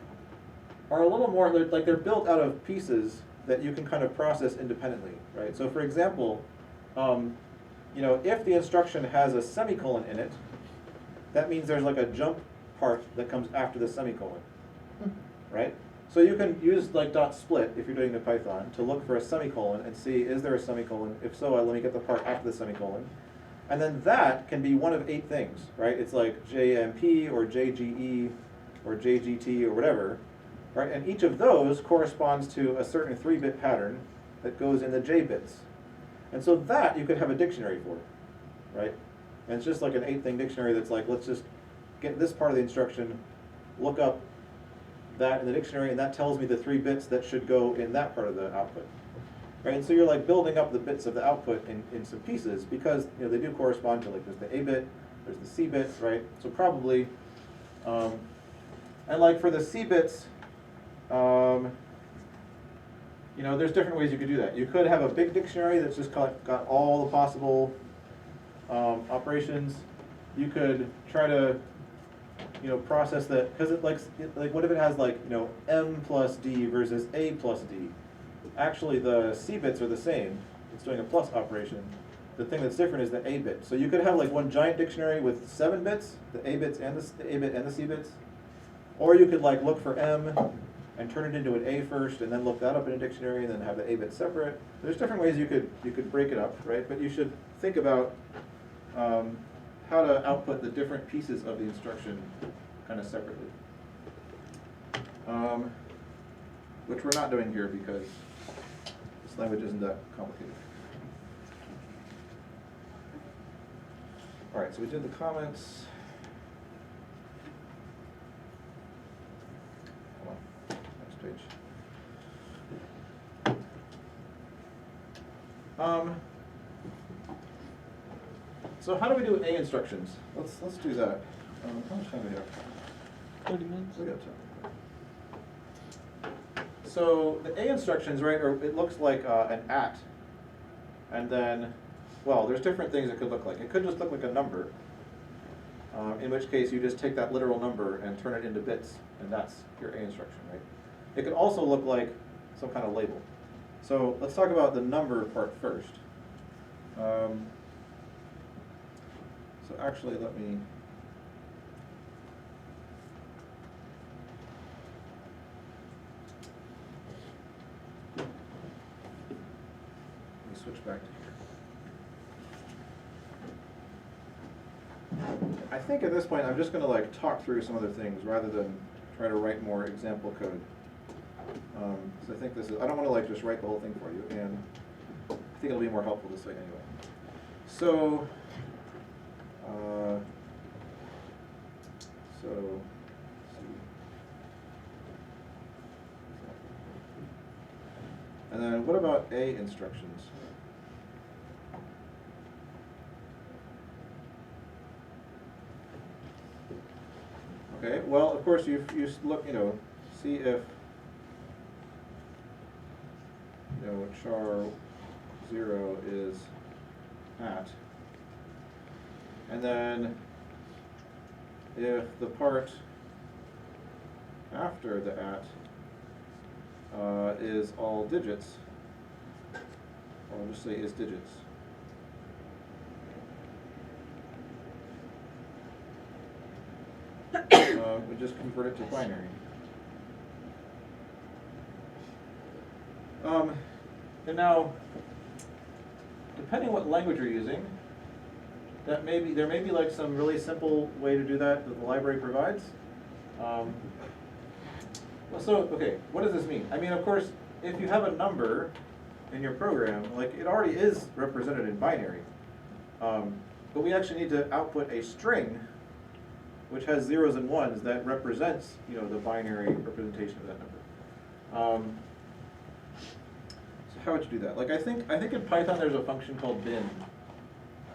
are a little more, they're built out of pieces that you can kind of process independently, right? So for example, you know, if the instruction has a semicolon in it, that means there's like a jump part that comes after the semicolon, right? So you can use like .split if you're doing the Python to look for a semicolon and see, is there a semicolon? If so, let me get the part after the semicolon. And then that can be one of 8 things, right? It's like JMP or JGE or JGT or whatever, right? And each of those corresponds to a certain 3-bit pattern that goes in the J bits. And so that you could have a dictionary for, right? And it's just like an 8-thing dictionary that's like, let's just get this part of the instruction, look up that in the dictionary, and that tells me the 3 bits that should go in that part of the output. Right, and so you're like building up the bits of the output in some pieces because, you know, they do correspond to, like, there's the A bit, there's the C bit, right? So probably, and like for the C bits, you know, there's different ways you could do that. You could have a big dictionary that's just got all the possible operations. You could try to, you know, process that, because it like what if it has like, you know, M plus D versus A plus D? Actually, the C bits are the same. It's doing a plus operation. The thing that's different is the A bit. So you could have like one giant dictionary with 7 bits, the A bits and the A bit and the C bits, or you could like look for M and turn it into an A first, and then look that up in a dictionary, and then have the A bit separate. There's different ways you could break it up, right? But you should think about how to output the different pieces of the instruction kind of separately, which we're not doing here because this language isn't that complicated. All right, so we did the comments. Hold on, next page. So how do we do A instructions? Let's do that. How much time do we have? 30 minutes. We got time. So the A instructions, right, or it looks like an at, and then, well, there's different things it could look like. It could just look like a number, in which case you just take that literal number and turn it into bits, and that's your A instruction, right? It could also look like some kind of label. So let's talk about the number part first. So actually, let me switch back to here. I think at this point I'm just going to like talk through some other things rather than try to write more example code. So I think this is, I don't want to like just write the whole thing for you, and I think it'll be more helpful this way anyway. So, let's see. And then what about A instructions? Okay, well, of course, you look, you know, see if, you know, char 0 is at, and then if the part after the at is all digits, or I'll just say is digits. we just convert it to binary. And now, depending what language you're using, there may be like some really simple way to do that the library provides. Well, so, okay, what does this mean? I mean, of course, if you have a number in your program, like it already is represented in binary. But we actually need to output a string which has zeros and ones that represents, you know, the binary representation of that number. So how would you do that? Like I think in Python there's a function called bin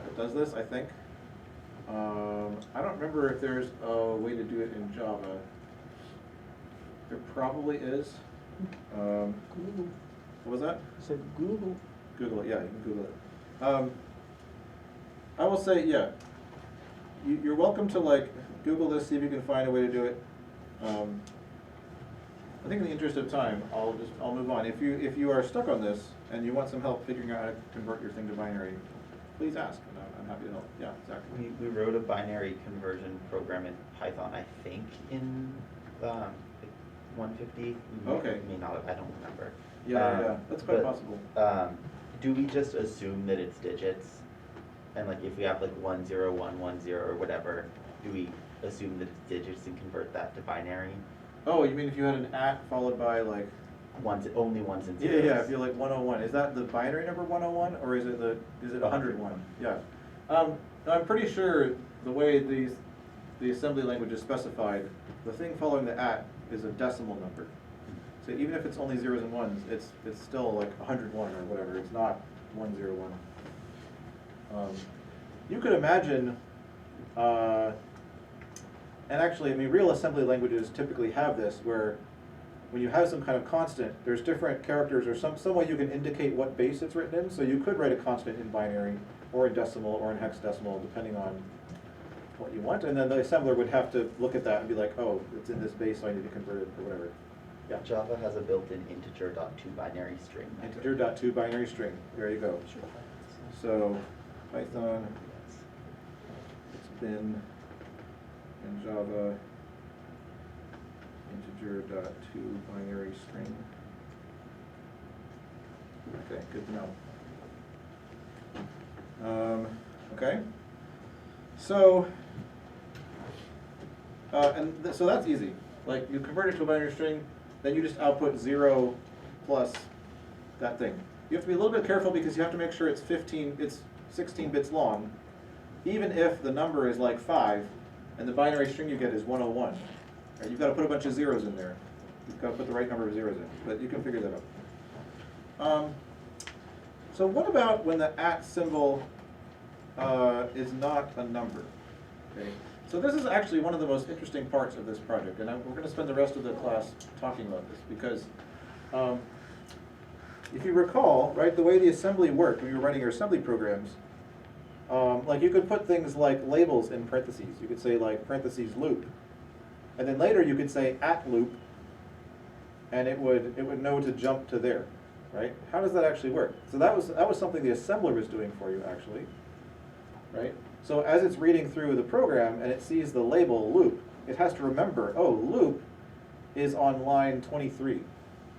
that does this, I think. I don't remember if there's a way to do it in Java. There probably is. Google. What was that? I said Google. Google it, yeah, you can Google it. I will say, yeah, you're welcome to like Google this, see if you can find a way to do it. I think in the interest of time, I'll move on. If you are stuck on this and you want some help figuring out how to convert your thing to binary, please ask, and I'm happy to help. Yeah, exactly. We wrote a binary conversion program in Python, I think, in 150. Okay. May not have, I don't remember. Yeah, that's quite but, possible. Do we just assume that it's digits? And like if we have like 10110 or whatever, do we assume that it's digits and convert that to binary? Oh, you mean if you had an at followed by like Only ones and yeah, zeros. yeah, if you're like 101, is that the binary number 101 or is it 101? Yeah. I'm pretty sure the way the assembly language is specified, the thing following the at is a decimal number. So even if it's only zeros and ones, it's still like 101 or whatever. It's not 101. You could imagine, and actually, I mean, real assembly languages typically have this, where when you have some kind of constant, there's different characters or some way you can indicate what base it's written in. So you could write a constant in binary, or in decimal, or in hexadecimal, depending on what you want. And then the assembler would have to look at that and be like, oh, it's in this base, so I need to convert it, or whatever. Yeah. Java has a built-in integer.to binary string. Integer.to binary string. There you go. So Python, it's been in Java, integer.to binary string. Okay, good to know. Okay, so so that's easy. Like you convert it to a binary string, then you just output 0 plus that thing. You have to be a little bit careful because you have to make sure it's 16 bits long, even if the number is like 5 and the binary string you get is 101. Right? You've got to put a bunch of zeros in there. You've got to put the right number of zeros in, but you can figure that out. So what about when the @ symbol is not a number? Okay. So this is actually one of the most interesting parts of this project, and we're going to spend the rest of the class talking about this because if you recall, right, the way the assembly worked when you were writing your assembly programs, like you could put things like labels in parentheses. You could say like parentheses loop, and then later you could say @ loop, and it would know to jump to there, right? How does that actually work? So that was something the assembler was doing for you actually, right? So as it's reading through the program and it sees the label loop, it has to remember, oh, loop is on line 23,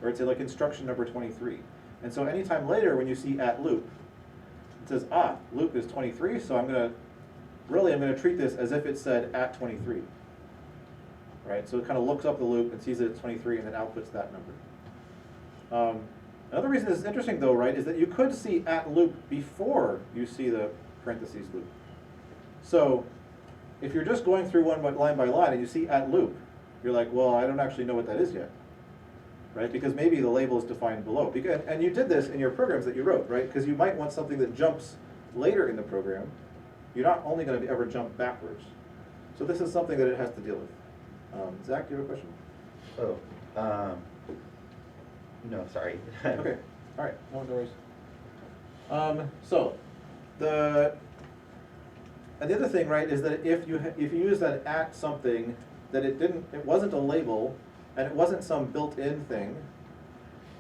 or it's like instruction number 23. And so anytime later when you see @ loop, it says, loop is 23, so I'm going to treat this as if it said @ 23. Right? So it kind of looks up the loop and sees that it's 23 and then outputs that number. Another reason this is interesting though, right, is that you could see @ loop before you see the parentheses loop. So if you're just going through one line by line and you see @ loop, you're like, well, I don't actually know what that is yet. Right? Because maybe the label is defined below. And you did this in your programs that you wrote, right? Because you might want something that jumps later in the program. You're not only going to ever jump backwards. So this is something that it has to deal with. Zach, do you have a question? Oh, no, sorry. Okay, all right, no worries. So and the other thing, right, is that if you use that @ something that it wasn't a label and it wasn't some built-in thing,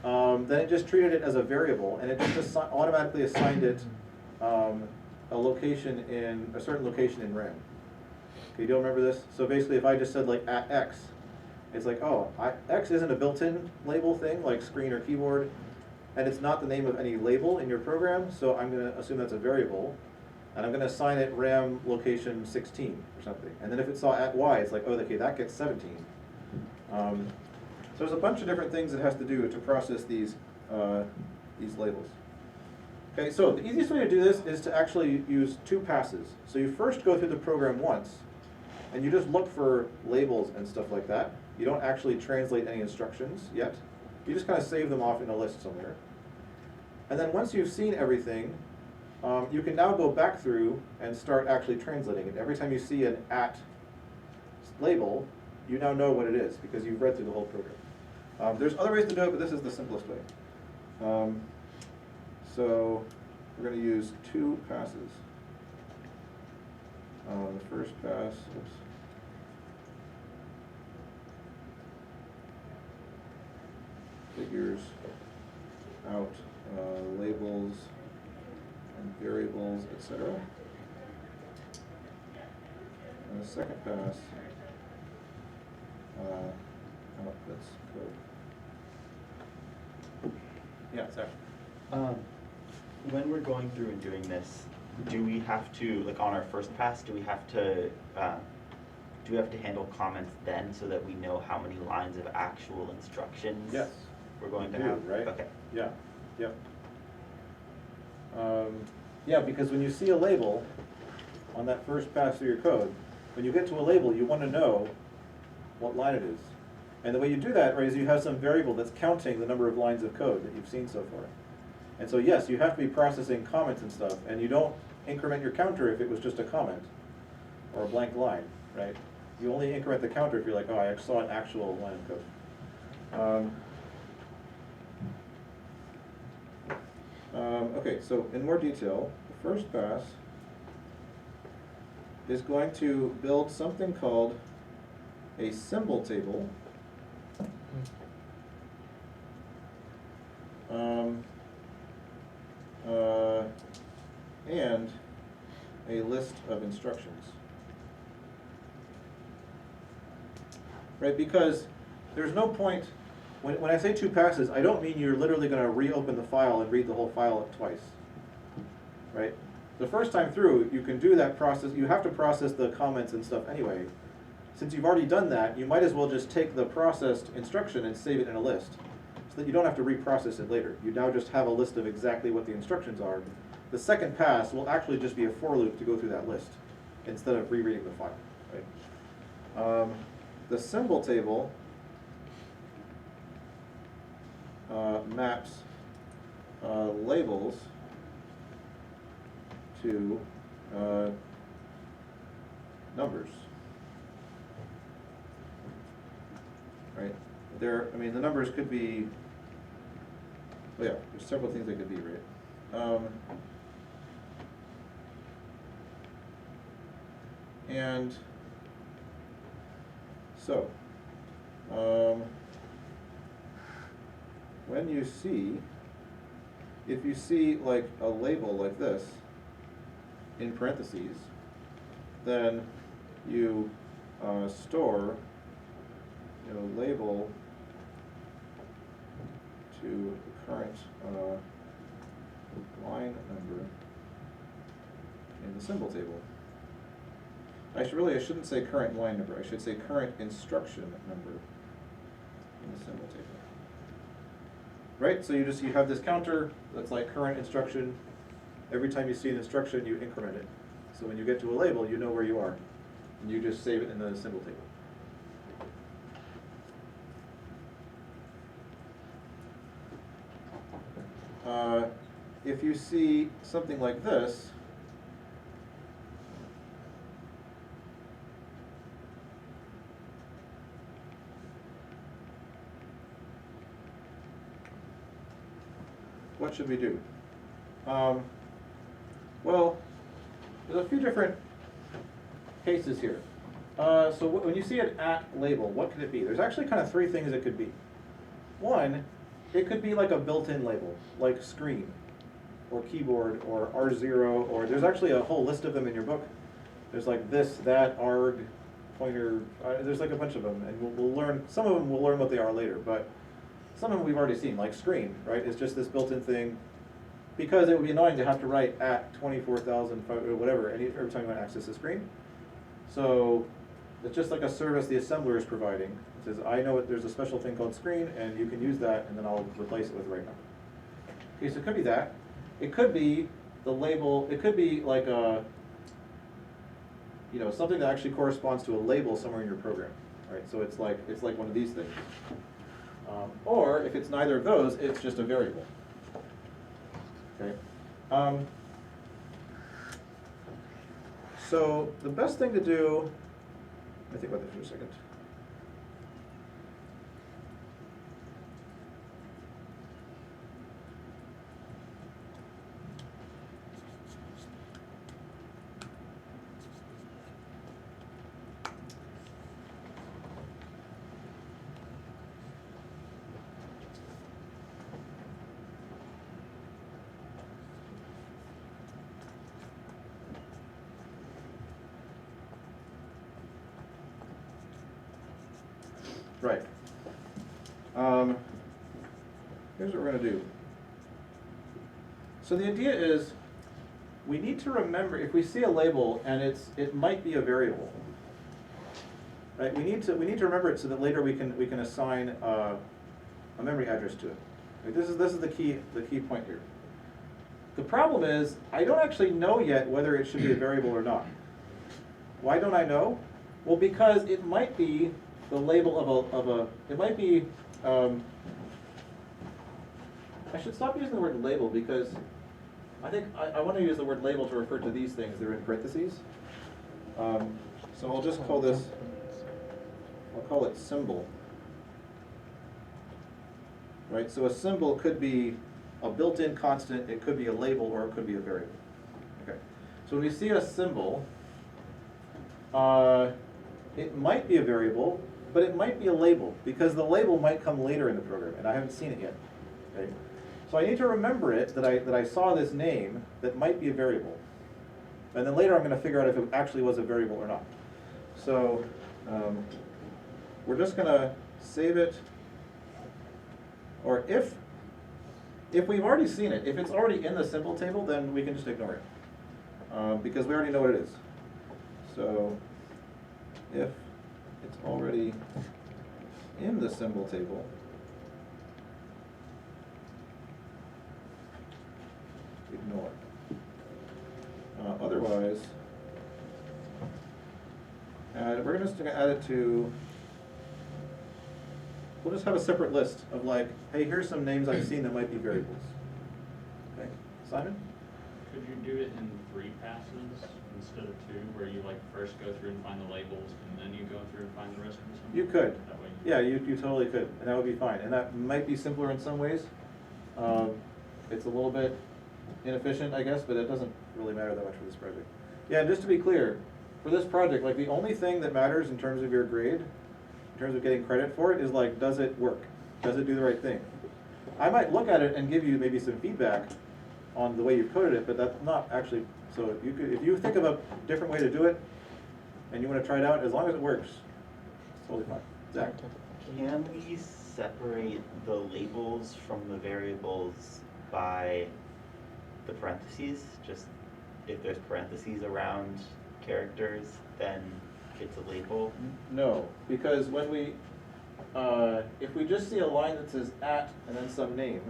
then it just treated it as a variable and it just automatically assigned it a certain location in RAM. Okay, do you remember this? So basically, if I just said like at X, it's like, oh, X isn't a built-in label thing like screen or keyboard, and it's not the name of any label in your program, so I'm gonna assume that's a variable, and I'm gonna assign it RAM location 16 or something. And then if it saw at Y, it's like, oh, okay, that gets 17. So there's a bunch of different things it has to do to process these labels. Okay, so the easiest way to do this is to actually use two passes. So you first go through the program once, and you just look for labels and stuff like that. You don't actually translate any instructions yet. You just kind of save them off in a list somewhere. And then once you've seen everything, you can now go back through and start actually translating it. Every time you see an at label, you now know what it is because you've read through the whole program. There's other ways to do it, but this is the simplest way. So we're going to use two passes. The first pass, oops. Figures out labels and variables, etc. And the second pass outputs code. Yeah, sorry. When we're going through and doing this, do we have to, like on our first pass, do we have to handle comments then so that we know how many lines of actual instructions Yes. we're going to You do, have? right? Okay. Yeah, yep. Yeah, because when you see a label on that first pass through your code, when you get to a label, you want to know what line it is. And the way you do that, right, is you have some variable that's counting the number of lines of code that you've seen so far. And so yes, you have to be processing comments and stuff, and you don't increment your counter if it was just a comment or a blank line, right? You only increment the counter if you're like, oh, I saw an actual line of code. Okay, so in more detail, the first pass is going to build something called a symbol table. And a list of instructions. Right, because there's no point, when I say two passes, I don't mean you're literally going to reopen the file and read the whole file twice. Right? The first time through, you can do that process, you have to process the comments and stuff anyway. Since you've already done that, you might as well just take the processed instruction and save it in a list, so that you don't have to reprocess it later. You now just have a list of exactly what the instructions are. The second pass will actually just be a for loop to go through that list, instead of rereading the file. Right? The symbol table maps labels to numbers. Right? I mean, the numbers could be, well, yeah, there's several things they could be, right? And so, when you see, if you see like a label like this in parentheses, then you store label to the current line number in the symbol table. I shouldn't say current line number, I should say current instruction number in the symbol table. Right, so you have this counter that's like current instruction. Every time you see an instruction, you increment it. So when you get to a label, you know where you are, and you just save it in the symbol table. If you see something like this, what should we do? Well, there's a few different cases here. So when you see an at label, what could it be? There's actually kind of three things it could be. One, it could be like a built-in label, like screen, or keyboard, or R0, or there's actually a whole list of them in your book. There's like this, that, arg, pointer, there's like a bunch of them, and we'll learn, some of them we'll learn what they are later, but some of them we've already seen, like screen, right? It's just this built-in thing, because it would be annoying to have to write at 24,000, or whatever, every time you want to access a screen. So it's just like a service the assembler is providing. It says, I know there's a special thing called screen, and you can use that, and then I'll replace it with the right number. Okay, so it could be that. It could be the label, it could be like a, you know, something that actually corresponds to a label somewhere in your program, right? So it's like one of these things. Or if it's neither of those, it's just a variable. Okay. So the best thing to do, let me think about this for a second. Right. Here's what we're going to do. So the idea is, we need to remember, if we see a label and it might be a variable, right? We need to remember it so that later we can assign a memory address to it. Like this is the key point here. The problem is, I don't actually know yet whether it should be a variable or not. Why don't I know? Well, because it might be the label of a it might be, I should stop using the word label, because I think I want to use the word label to refer to these things that are in parentheses. So I'll just call this, I'll call it symbol. Right, so a symbol could be a built-in constant, it could be a label, or it could be a variable. Okay, so when we see a symbol, it might be a variable, but it might be a label, because the label might come later in the program, and I haven't seen it yet. Okay? So I need to remember it, that I saw this name that might be a variable. And then later I'm going to figure out if it actually was a variable or not. So we're just going to save it, or if we've already seen it, if it's already in the symbol table, then we can just ignore it, because we already know what it is. So if it's already in the symbol table, ignore. Otherwise, we're just going to add it to, we'll just have a separate list of like, hey, here's some names I've seen that might be variables. Okay, Simon? Could you do it in 3 passes instead of 2, where you like first go through and find the labels and then you go through and find the rest of them? You could. That way Yeah, you totally could, and that would be fine. And that might be simpler in some ways. It's a little bit inefficient, I guess, but it doesn't really matter that much for this project. Yeah, and just to be clear, for this project, like the only thing that matters in terms of your grade, in terms of getting credit for it, is like, does it work? Does it do the right thing? I might look at it and give you maybe some feedback on the way you've coded it, but that's not actually, so you could, if you think of a different way to do it, and you want to try it out, as long as it works, it's totally fine. Zach? Can we separate the labels from the variables by the parentheses? Just if there's parentheses around characters, then it's a label? No, because when we, if we just see a line that says at and then some name,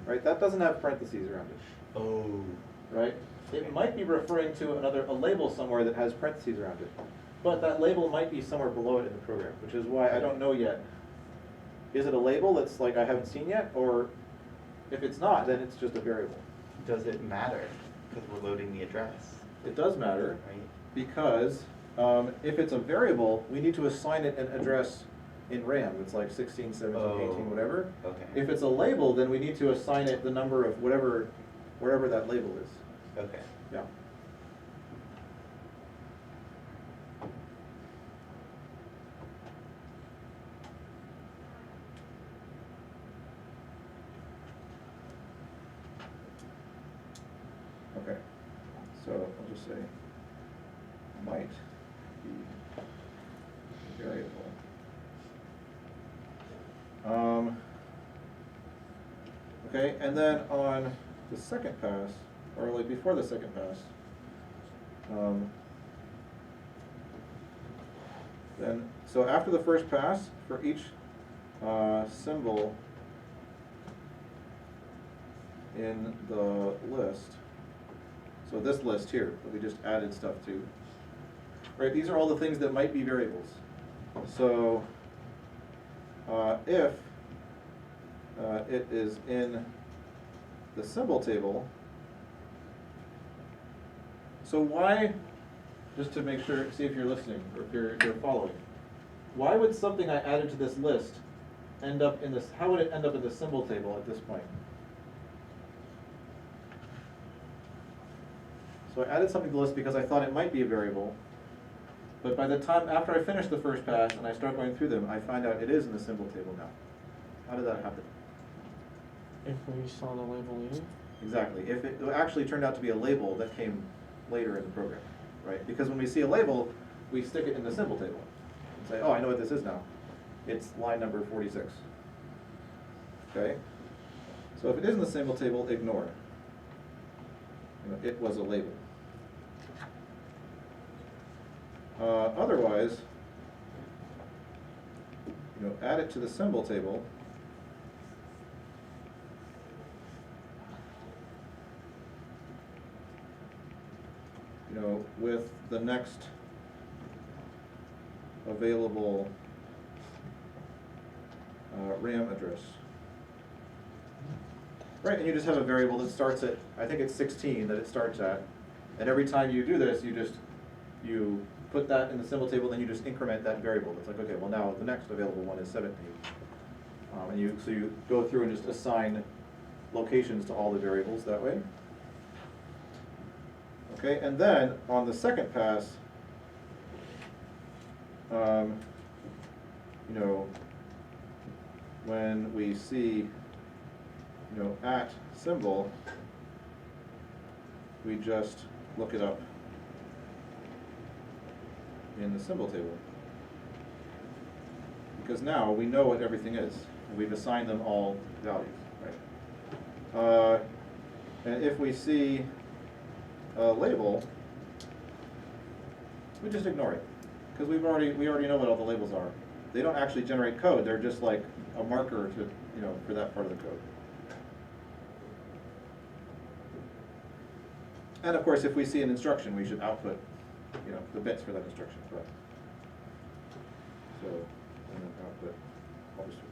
right, that doesn't have parentheses around it. Oh. Right? It might be referring to a label somewhere that has parentheses around it. But that label might be somewhere below it in the program, which is why I don't know yet. Is it a label that's like I haven't seen yet? Or if it's not, then it's just a variable. Does it matter? Because we're loading the address, It does matter, right? because if it's a variable, we need to assign it an address in RAM. It's like 16, 17, 18, whatever. Okay. If it's a label, then we need to assign it the number of whatever, wherever that label is. Okay. Yeah. Okay. So I'll just say might be variable. Okay, and then on the second pass, or like before the second pass, then, so after the first pass, for each symbol in the list, so this list here that we just added stuff to, right, these are all the things that might be variables. So if it is in the symbol table, so why, just to make sure, see if you're listening, or if you're following, why would something I added to this list end up in this, how would it end up in the symbol table at this point? So I added something to the list because I thought it might be a variable, but by the time, after I finish the first pass and I start going through them, I find out it is in the symbol table now. How did that happen? If we saw the label later. Exactly, if it actually turned out to be a label that came later in the program, right? Because when we see a label, we stick it in the symbol table and say, oh, I know what this is now. It's line number 46. Okay? So if it is in the symbol table, ignore it. You know, it was a label. Otherwise, you know, add it to the symbol table. You know, with the next available RAM address. Right, and you just have a variable that starts at, I think it's 16 that it starts at, and every time you do this, you put that in the symbol table, then you just increment that variable. It's like, okay, well now the next available one is 17. And so you go through and just assign locations to all the variables that way. Okay, and then on the second pass, you know, when we see, you know, at symbol, we just look it up in the symbol table. Because now we know what everything is, and we've assigned them all values, right? And if we see a label, we just ignore it, because we already know what all the labels are. They don't actually generate code; they're just like a marker to, you know, for that part of the code. And of course, if we see an instruction, we should output, you know, the bits for that instruction, correct? So, and then output obviously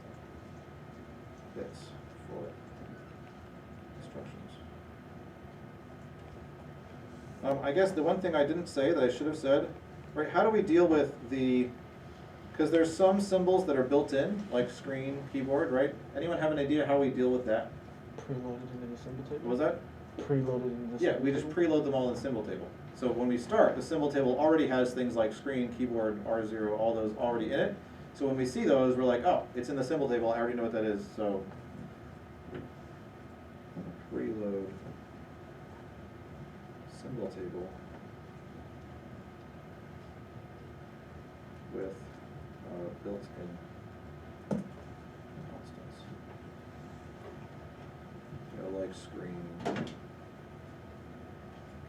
bits for instructions. I guess the one thing I didn't say that I should have said, right? How do we deal with the? Because there's some symbols that are built in, like screen, keyboard, right? Anyone have an idea how we deal with that? Preloaded into the symbol table. What was that? Preloaded into the Yeah, symbol we just table? preload them all in the symbol table. So when we start, the symbol table already has things like screen, keyboard, R0, all those already in it. So when we see those, we're like, oh, it's in the symbol table, I already know what that is, so preload symbol table with built-in constants. You know, like screen,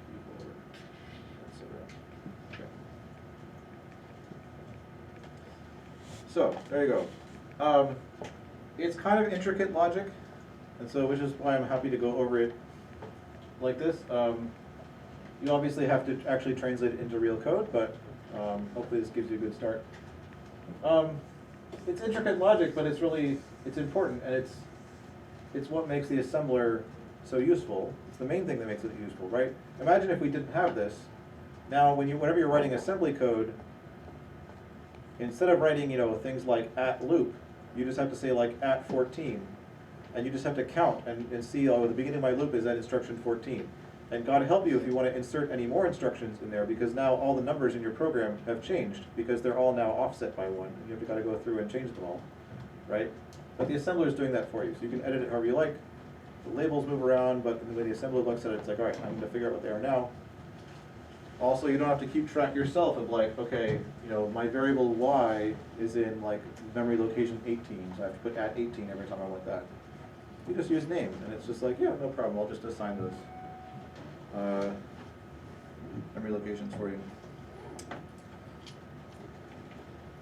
keyboard, etc. Okay. So, there you go. It's kind of intricate logic, and so which is why I'm happy to go over it like this. You obviously have to actually translate it into real code, but hopefully this gives you a good start. It's intricate logic, but it's important, and it's what makes the assembler so useful. It's the main thing that makes it useful, right? Imagine if we didn't have this. Now, whenever you're writing assembly code, instead of writing, you know, things like at loop, you just have to say like at 14, and you just have to count and see, oh, the beginning of my loop is at instruction 14. And God help you if you want to insert any more instructions in there, because now all the numbers in your program have changed, because they're all now offset by 1. And you have to go through and change them all, right? But the assembler is doing that for you, so you can edit it however you like. The labels move around, but the way the assembler looks at it, it's like, all right, I'm going to figure out what they are now. Also, you don't have to keep track yourself of like, okay, you know, my variable y is in like memory location 18, so I have to put at 18 every time I want that. You just use name, and it's just like, yeah, no problem, I'll just assign those memory locations for you.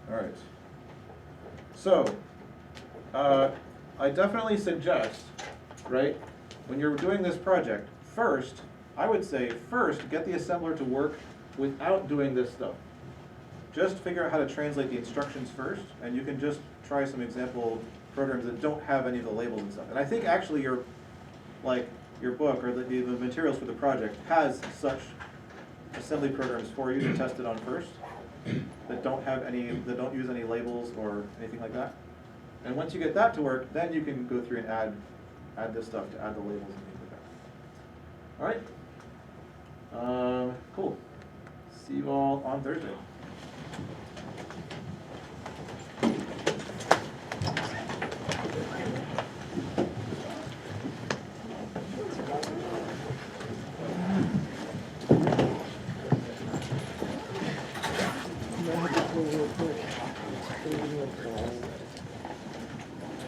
Alright. So, I definitely suggest, right, when you're doing this project, first, I would say first, get the assembler to work without doing this stuff. Just figure out how to translate the instructions first, and you can just try some example programs that don't have any of the labels and stuff. And I think actually your book or the materials for the project has such assembly programs for you to test it on first that don't use any labels or anything like that. And once you get that to work, then you can go through and add this stuff to add the labels and things like that. All right. Cool. See you all on Thursday. Can I have this one real quick?